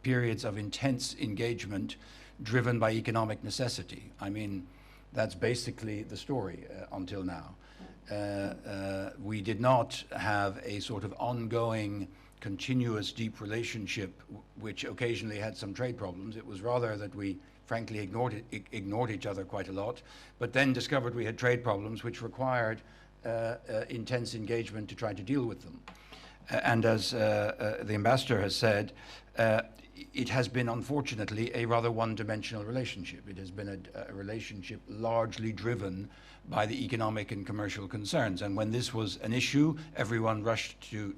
Speaker 6: periods of intense engagement driven by economic necessity. I mean, that's basically the story until now. We did not have a sort of ongoing, continuous, deep relationship which occasionally had some trade problems. It was rather that we frankly ignored each other quite a lot, but then discovered we had trade problems which required intense engagement to try to deal with them. And as the ambassador has said, it has been, unfortunately, a rather one-dimensional relationship. It has been a relationship largely driven by the economic and commercial concerns. And when this was an issue, everyone rushed to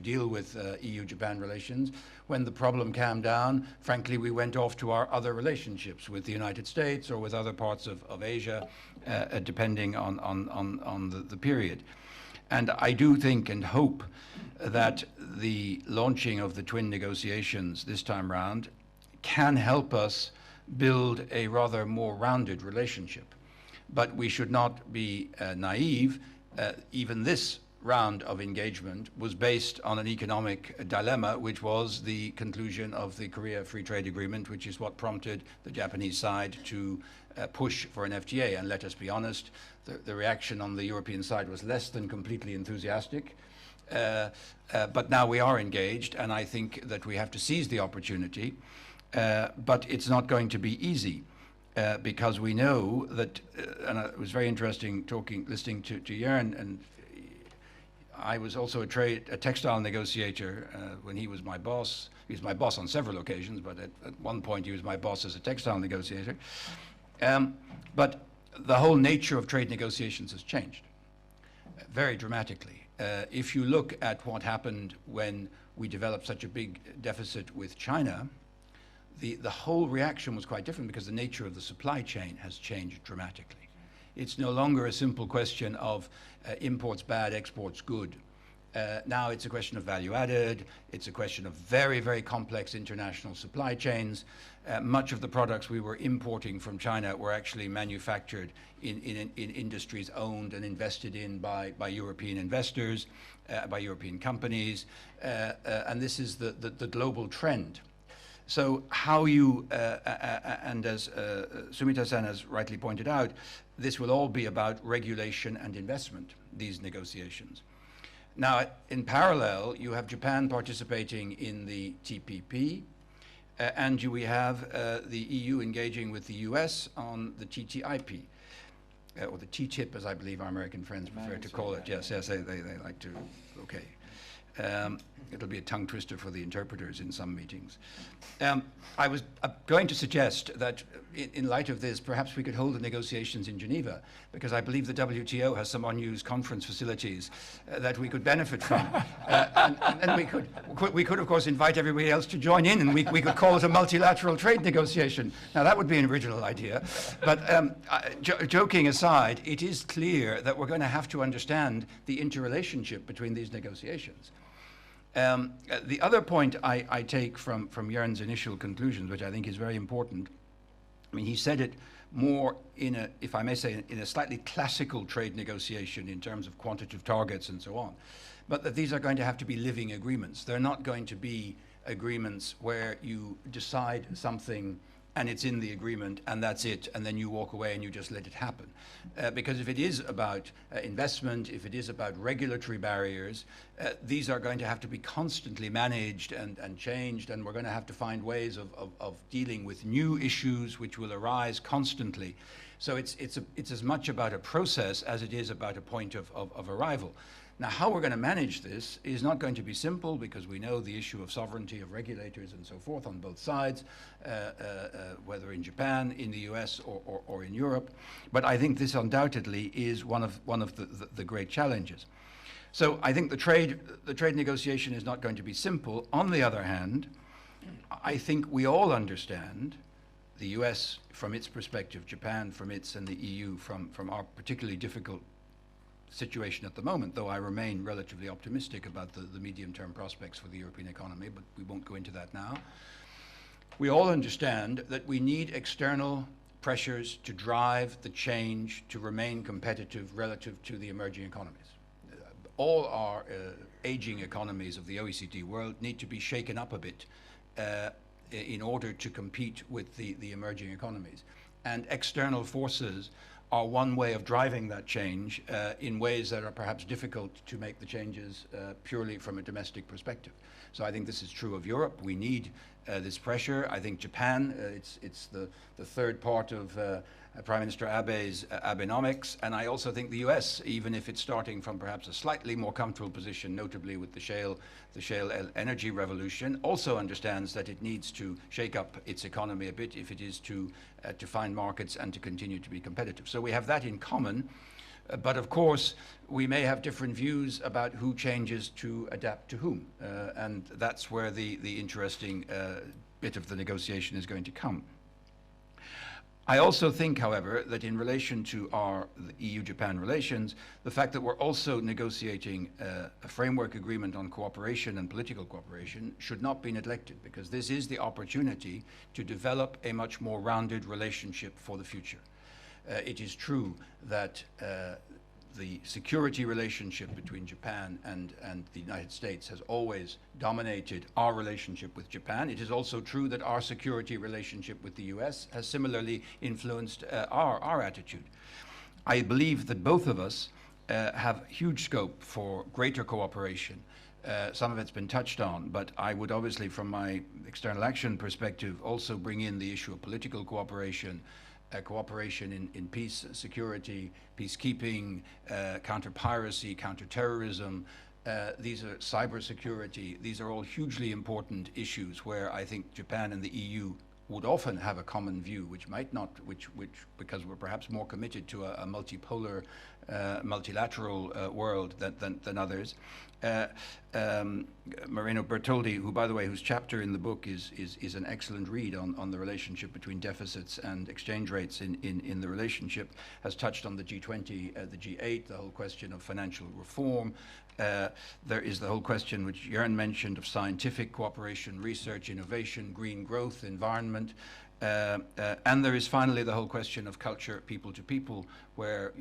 Speaker 6: deal with EU-Japan relations. When the problem calmed down, frankly, we went off to our other relationships with the United States or with other parts of Asia, depending on the period. And I do think and hope that the launching of the twin negotiations this time round can help us build a rather more rounded relationship. But we should not be naive. Even this round of engagement was based on an economic dilemma, which was the conclusion of the Korea Free Trade Agreement, which is what prompted the Japanese side to push for an FTA. And let us be honest, the reaction on the European side was less than completely enthusiastic. But now we are engaged, and I think that we have to seize the opportunity. But it's not going to be easy. Because we know that, and it was very interesting listening to Jörn, and I was also a textile negotiator when he was my boss. He was my boss on several occasions, but at one point he was my boss as a textile negotiator. But the whole nature of trade negotiations has changed very dramatically. If you look at what happened when we developed such a big deficit with China, the whole reaction was quite different because the nature of the supply chain has changed dramatically. It's no longer a simple question of imports bad, exports good. Now it's a question of value added. It's a question of very, very complex international supply chains. Much of the products we were importing from China were actually manufactured in industries owned and invested in by European investors, by European companies. And this is the global trend. So how you, and as Sumita-san has rightly pointed out, this will all be about regulation and investment, these negotiations. Now, in parallel, you have Japan participating in the TPP, and we have the EU engaging with the US on the TTIP, or the TTIP, as I believe our American friends prefer to call it. Yes, they like to, okay. It'll be a tongue twister for the interpreters in some meetings. I was going to suggest that in light of this, perhaps we could hold the negotiations in Geneva, because I believe the WTO has some unused conference facilities that we could benefit from. And we could, of course, invite everybody else to join in, and we could call it a multilateral trade negotiation. Now, that would be an original idea. But joking aside, it is clear that we're going to have to understand the interrelationship between these negotiations. The other point I take from Jörn's initial conclusions, which I think is very important, I mean, he said it more in a, if I may say, in a slightly classical trade negotiation in terms of quantitative targets and so on, but that these are going to have to be living agreements. They're not going to be agreements where you decide something and it's in the agreement and that's it, and then you walk away and you just let it happen. Because if it is about investment, if it is about regulatory barriers, these are going to have to be constantly managed and changed, and we're going to have to find ways of dealing with new issues which will arise constantly. So it's as much about a process as it is about a point of arrival. Now, how we're going to manage this is not going to be simple, because we know the issue of sovereignty of regulators and so forth on both sides, whether in Japan, in the US, or in Europe. But I think this undoubtedly is one of the great challenges. So I think the trade negotiation is not going to be simple. On the other hand, I think we all understand, the US from its perspective, Japan from its, and the EU from our particularly difficult situation at the moment, though I remain relatively optimistic about the medium-term prospects for the European economy, but we won't go into that now. We all understand that we need external pressures to drive the change to remain competitive relative to the emerging economies. All our aging economies of the OECD world need to be shaken up a bit in order to compete with the emerging economies. And external forces are one way of driving that change in ways that are perhaps difficult to make the changes purely from a domestic perspective. So I think this is true of Europe. We need this pressure. I think Japan, it's the third part of Prime Minister Abe's Abenomics, and I also think the US, even if it's starting from perhaps a slightly more comfortable position, notably with the shale energy revolution, also understands that it needs to shake up its economy a bit if it is to find markets and to continue to be competitive. So we have that in common, but of course we may have different views about who changes to adapt to whom, and that's where the interesting bit of the negotiation is going to come. I also think, however, that in relation to the EU-Japan relations, the fact that we're also negotiating a framework agreement on cooperation and political cooperation should not be neglected, because this is the opportunity to develop a much more rounded relationship for the future. It is true that the security relationship between Japan and the United States has always dominated our relationship with Japan. It is also true that our security relationship with the US has similarly influenced our attitude. I believe that both of us have huge scope for greater cooperation. Some of it's been touched on, but I would obviously, from my external action perspective, also bring in the issue of political cooperation, cooperation in peace, security, peacekeeping, counter-piracy, counter-terrorism. These are cybersecurity. These are all hugely important issues where I think Japan and the EU would often have a common view, which might not, because we're perhaps more committed to a multipolar, multilateral world than others. Moreno Bertoldi, who, by the way, whose chapter in the book is an excellent read on the relationship between deficits and exchange rates in the relationship, has touched on the G20, the G8, the whole question of financial reform. There is the whole question which Jörn mentioned of scientific cooperation, research, innovation, green growth, environment. And there is finally the whole question of culture, people to people, where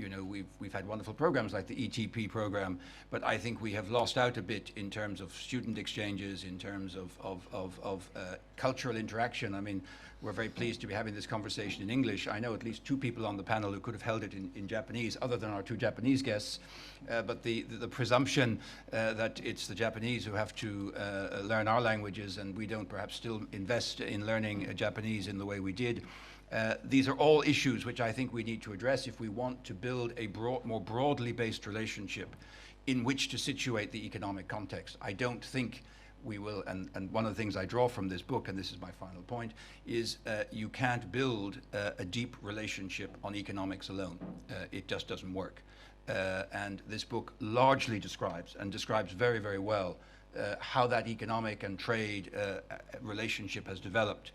Speaker 6: we've had wonderful programs like the ETP program, but I think we have lost out a bit in terms of student exchanges, in terms of cultural interaction. I mean, we're very pleased to be having this conversation in English. I know at least 2 people on the panel who could have held it in Japanese, other than our 2 Japanese guests. But the presumption that it's the Japanese who have to learn our languages and we don't perhaps still invest in learning Japanese in the way we did. These are all issues which I think we need to address if we want to build a more broadly based relationship in which to situate the economic context. I don't think we will, and one of the things I draw from this book, and this is my final point, is you can't build a deep relationship on economics alone. It just doesn't work. And this book largely describes very, very well how that economic and trade relationship has developed.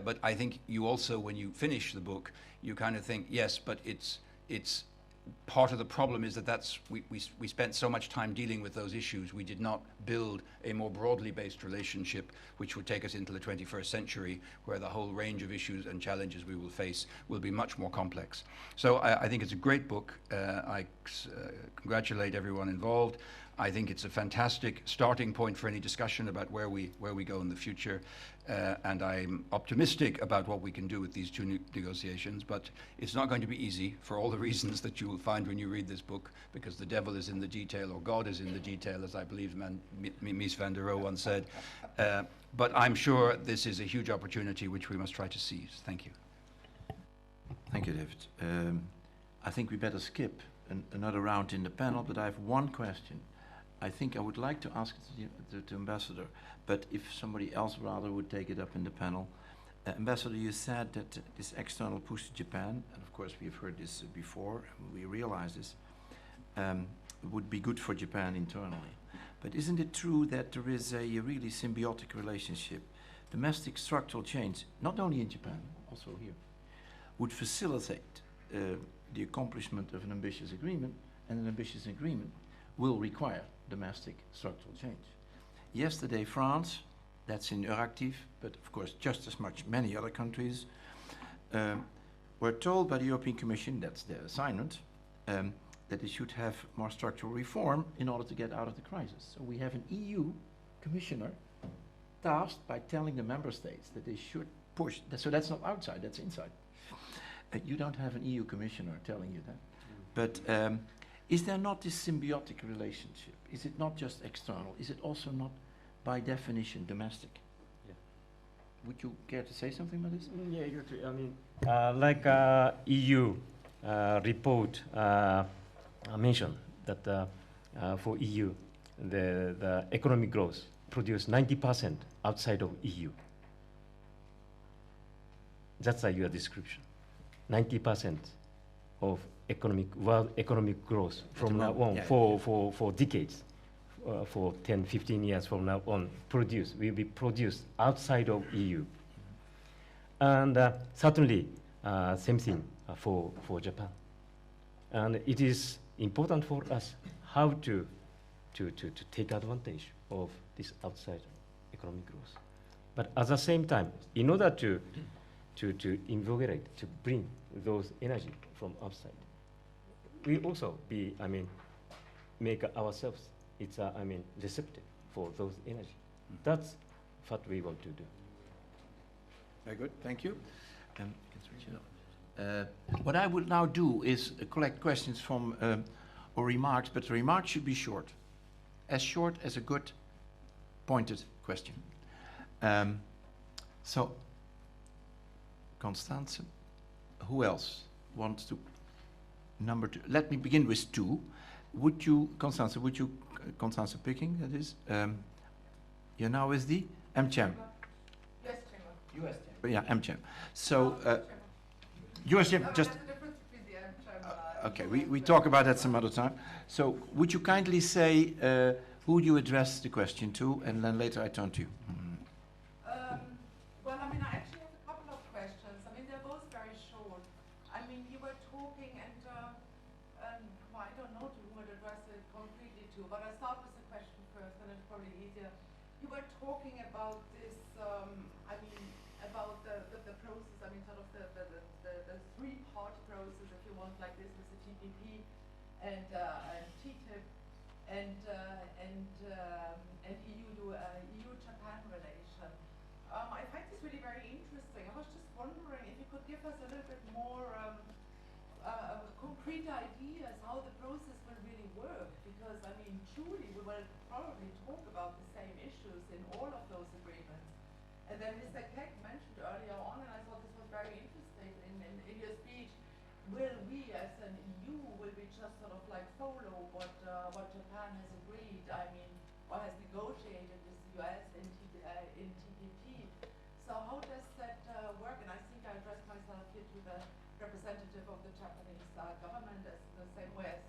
Speaker 6: But I think you also, when you finish the book, you kind of think, yes, but it's part of the problem is that we spent so much time dealing with those issues. We did not build a more broadly based relationship which would take us into the 21st century, where the whole range of issues and challenges we will face will be much more complex. So I think it's a great book. I congratulate everyone involved. I think it's a fantastic starting point for any discussion about where we go in the future. And I'm optimistic about what we can do with these 2 negotiations, but it's not going to be easy for all the reasons that you will find when you read this book, because the devil is in the detail, or God is in the detail, as I believe Mies van der Rohe once said. But I'm sure this is a huge opportunity which we must try to seize. Thank you.
Speaker 1: Thank you, David. I think we better skip another round in the panel, but I have one question. I think I would like to ask the Ambassador, but if somebody else rather would take it up in the panel. Ambassador, you said that this external push to Japan, and of course we've heard this before, and we realize this, would be good for Japan internally. But isn't it true that there is a really symbiotic relationship? Domestic structural change, not only in Japan, also here, would facilitate the accomplishment of an ambitious agreement, and an ambitious agreement will require domestic structural change. Yesterday, France, that's in Euractiv, but of course just as much many other countries, were told by the European Commission, that's their assignment, that they should have more structural reform in order to get out of the crisis. So we have an EU commissioner tasked by telling the member states that they should push. So that's not outside, that's inside. You don't have an EU commissioner telling you that. But is there not this symbiotic relationship? Is it not just external? Is it also not, by definition, domestic?
Speaker 3: Yeah.
Speaker 1: Would you care to say something about this?
Speaker 3: Yeah, I mean, like EU report mentioned that for EU, the economic growth produced 90% outside of EU. That's your description. 90% of world economic growth from now on, for decades, for 10, 15 years from now on, will be produced outside of EU. And certainly, same thing for Japan. And it is important for us how to take advantage of this outside economic growth. But at the same time, in order to invigorate, to bring those energy from outside, we also make ourselves, receptive for those energy. That's what we want to do.
Speaker 1: Very good, thank you. You can switch it on. What I would now do is collect questions from or remarks, but the remarks should be short as a good pointed question. So, Constance, who else wants to? Number two. Let me begin with two. Would you, Constance, picking, that is? You're now with the MCHAM.
Speaker 7: Yes, Chairman.
Speaker 1: US Chamber. Yeah, MCHAM. So, US Chamber, just.
Speaker 7: That's the difference between the MCHAM.
Speaker 1: Okay, we talk about that some other time. So, would you kindly say who you address the question to, and then later I turn to you.
Speaker 7: Well, I mean, I actually have a couple of questions. I mean, they're both very short. I mean, you were talking, and well, I don't know to whom to address it concretely to, but I'll start with the question first, and it's probably easier. You were talking about this, about the process, I mean, sort of the three-part process, if you want, like this with the TPP and TTIP and EU-Japan relation. I find this really very interesting. I was just wondering if you could give us a little bit more concrete ideas how the process will really work, because I mean, truly, we will probably talk about the same issues in all of those agreements. And then Mr. Keck mentioned earlier on, and I thought this was very interesting in your speech, will we as an EU, will we just sort of like follow what Japan has agreed, I mean, or has negotiated with the US in TPP. So how does that work? And I think I addressed myself here to the representative of the Japanese government as the same way as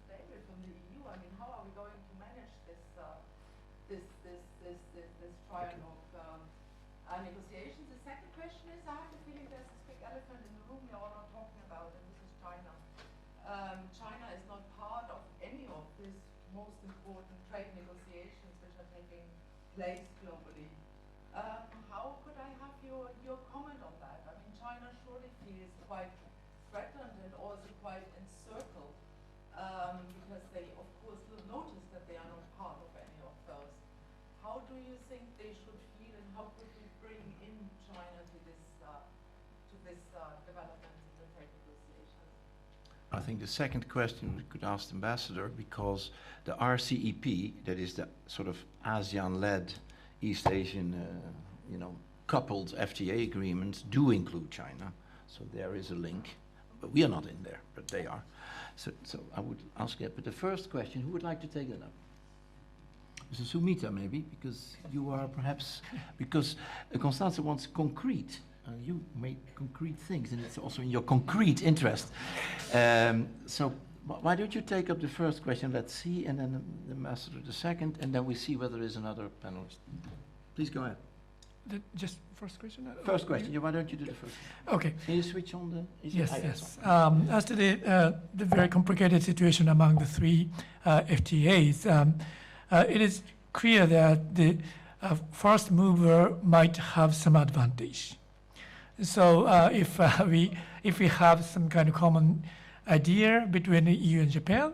Speaker 7: David from the EU. I mean, how are we going to manage this triangle of negotiations? The second question is, I have the feeling there's this big elephant in the room you're all not talking about, and this is China. China is not part of any of these most important trade negotiations which are taking place globally. How could I have your comment on that? I mean, China surely feels quite threatened and also quite encircled, because they, of course, will notice that they are not part of any of those. How do you think they should feel, and how could we bring in China to this development in the trade negotiations?
Speaker 1: I think the second question we could ask the ambassador, because the RCEP, that is the sort of ASEAN-led East Asian, coupled FTA agreements, do include China. So there is a link, but we are not in there, but they are. So I would ask that. But the first question, who would like to take that up? Mrs. Sumita, maybe, because you are perhaps, because Constanze wants concrete. You make concrete things, and it's also in your concrete interest. So why don't you take up the first question, let's see, and then the ambassador the second, and then we see whether there is another panelist. Please go ahead.
Speaker 5: Just first question?
Speaker 1: First question, yeah, why don't you do the first one?
Speaker 5: Okay.
Speaker 1: Can you switch on the...
Speaker 5: Yes. As to the very complicated situation among the three FTAs, it is clear that the first mover might have some advantage. So if we have some kind of common idea between the EU and Japan,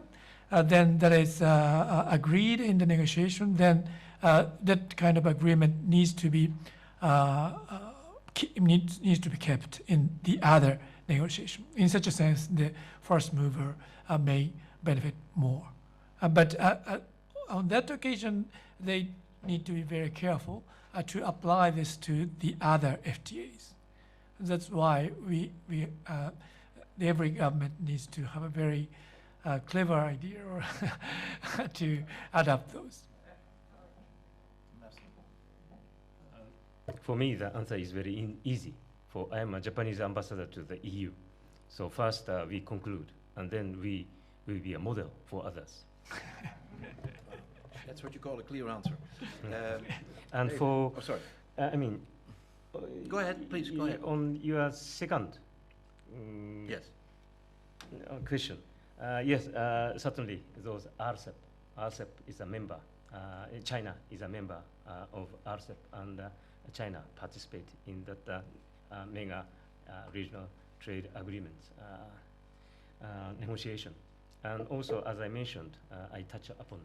Speaker 5: then that is agreed in the negotiation, then that kind of agreement needs to be kept in the other negotiation. In such a sense, the first mover may benefit more. But on that occasion, they need to be very careful to apply this to the other FTAs. That's why every government needs to have a very clever idea or to adapt those.
Speaker 3: For me, the answer is very easy. For I am a Japanese ambassador to the EU. So first we conclude, and then we will be a model for others.
Speaker 1: That's what you call a clear answer.
Speaker 3: And
Speaker 1: David.
Speaker 3: for,
Speaker 1: Oh, sorry.
Speaker 3: I mean,
Speaker 1: Go ahead, please, go ahead.
Speaker 3: On your second
Speaker 1: Yes.
Speaker 3: Question. Yes, certainly those RCEP. RCEP is a member. China is a member of RCEP, and China participate in that mega regional trade agreements negotiation. And also, as I mentioned, I touch upon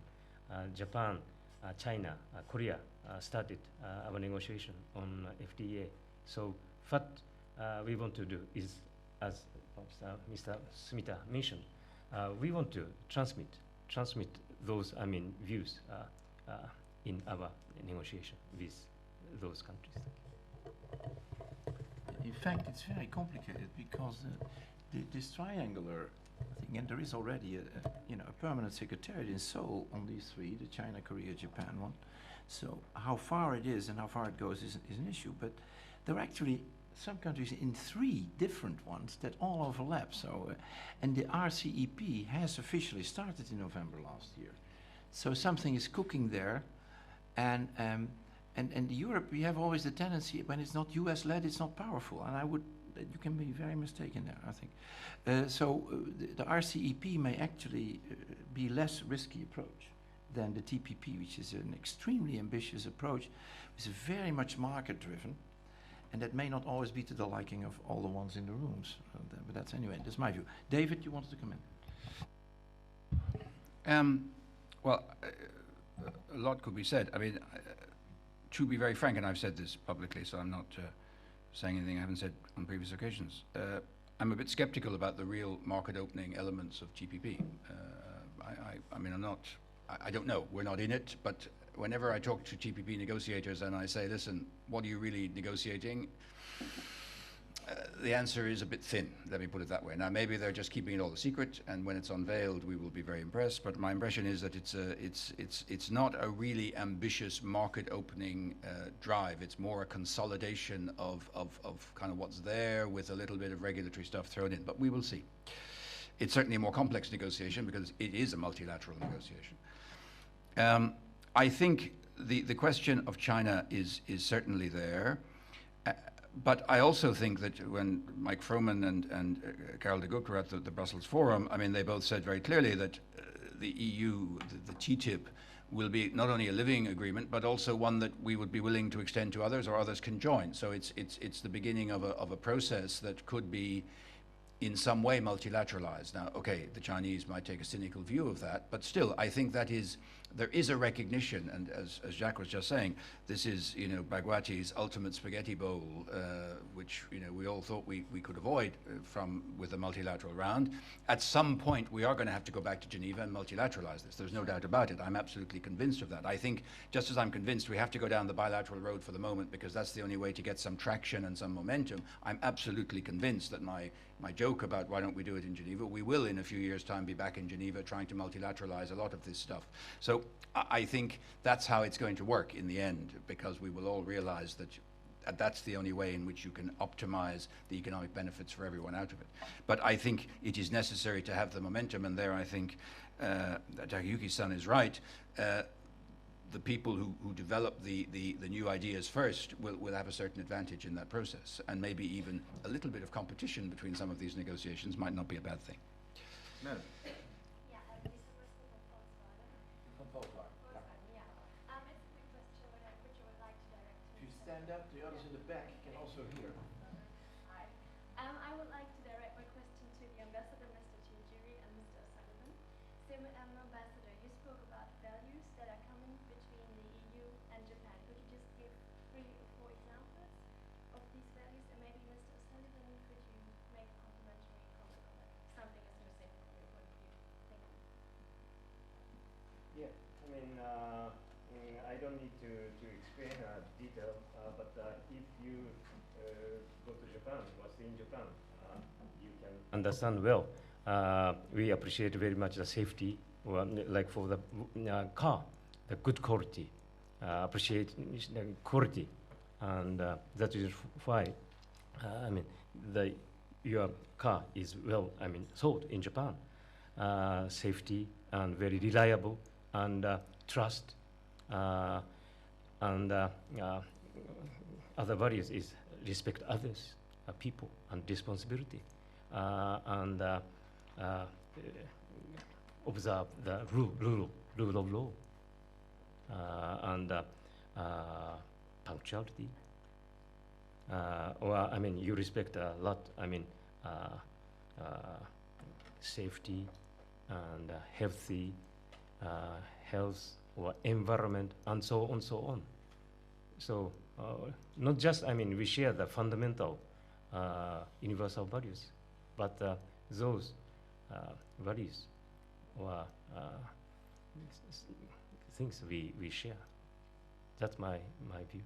Speaker 3: Japan, China, Korea started our negotiation on FTA. So what we want to do is, as Mr. Sumita mentioned, we want to transmit those, views in our negotiation with those countries.
Speaker 1: In fact, it's very complicated because this triangular thing, and there is already a permanent secretariat in Seoul on these three, the China, Korea, Japan one. So how far it is and how far it goes is an issue. But there are actually some countries in 3 different ones that all overlap. So, and the RCEP has officially started in November last year. So something is cooking there, and Europe, we have always the tendency when it's not US-led, it's not powerful, and you can be very mistaken there, I think. The RCEP may actually be less risky approach than the TPP, which is an extremely ambitious approach. It's very much market-driven, and that may not always be to the liking of all the ones in the rooms. But that's my view. David, you wanted to come in?
Speaker 6: Well, a lot could be said. I mean, to be very frank, and I've said this publicly, so I'm not saying anything I haven't said on previous occasions. I'm a bit skeptical about the real market opening elements of TPP. I don't know. We're not in it, but whenever I talk to TPP negotiators and I say, listen, what are you really negotiating? The answer is a bit thin, let me put it that way. Now, maybe they're just keeping it all a secret, and when it's unveiled, we will be very impressed, but my impression is that it's not a really ambitious market opening drive. It's more a consolidation of kind of what's there with a little bit of regulatory stuff thrown in, but we will see. It's certainly a more complex negotiation because it is a multilateral negotiation. I think the question of China is certainly there. But I also think that when Mike Froman and Karel de Gucht were at the Brussels Forum, I mean, they both said very clearly that the EU, the TTIP, will be not only a living agreement, but also one that we would be willing to extend to others or others can join. So it's the beginning of a process that could be in some way multilateralized. Now, okay, the Chinese might take a cynical view of that, but still, I think there is a recognition, and as Jacques was just saying, this is, Bhagwati's ultimate spaghetti bowl, which, we all thought we could avoid with a multilateral round. At some point, we are going to have to go back to Geneva and multilateralize this. There's no doubt about it. I'm absolutely convinced of that. I think, just as I'm convinced we have to go down the bilateral road for the moment because that's the only way to get some traction and some momentum, I'm absolutely convinced that my joke about why don't we do it in Geneva, we will in a few years' time be back in Geneva trying to multilateralize a lot of this stuff. So I think that's how it's going to work in the end, because we will all realize that that's the only way in which you can optimize the economic benefits for everyone out of it. But I think it is necessary to have the momentum, and there I think Takayuki-san is right. The people who develop the new ideas first will have a certain advantage in that process, and maybe even a little bit of competition between some of these negotiations might not be a bad thing.
Speaker 1: No.
Speaker 8: Yeah, from Volkswagen. Yeah. It's a quick question which I would like to direct to
Speaker 1: If you
Speaker 8: Mr.
Speaker 1: stand up, the others in the back can also hear.
Speaker 8: Hi. I would like to direct my question to the ambassador, Mr. Shiojiri and Mr. Sullivan. So, Ambassador, you spoke about values that are common between the EU and Japan. Could you just give 3 or 4 examples of these values? And maybe Mr. Sullivan, could you make a complimentary comment on that? Something is missing from your point of view. Thank you.
Speaker 3: Yeah, I don't need to explain detail, but if you go to Japan, what's in Japan, you can understand well. We appreciate very much the safety, like for the car, the good quality, appreciate the quality, and that is why, your car is well, sold in Japan. Safety and very reliable, and trust, and other values is respect others, people, and responsibility. and observe the rule of law, and punctuality. Or I mean, you respect a lot. I mean, safety and healthy health or environment, and so on, so on. So not just, I mean, we share the fundamental universal values, but those values or things we share. That's my view.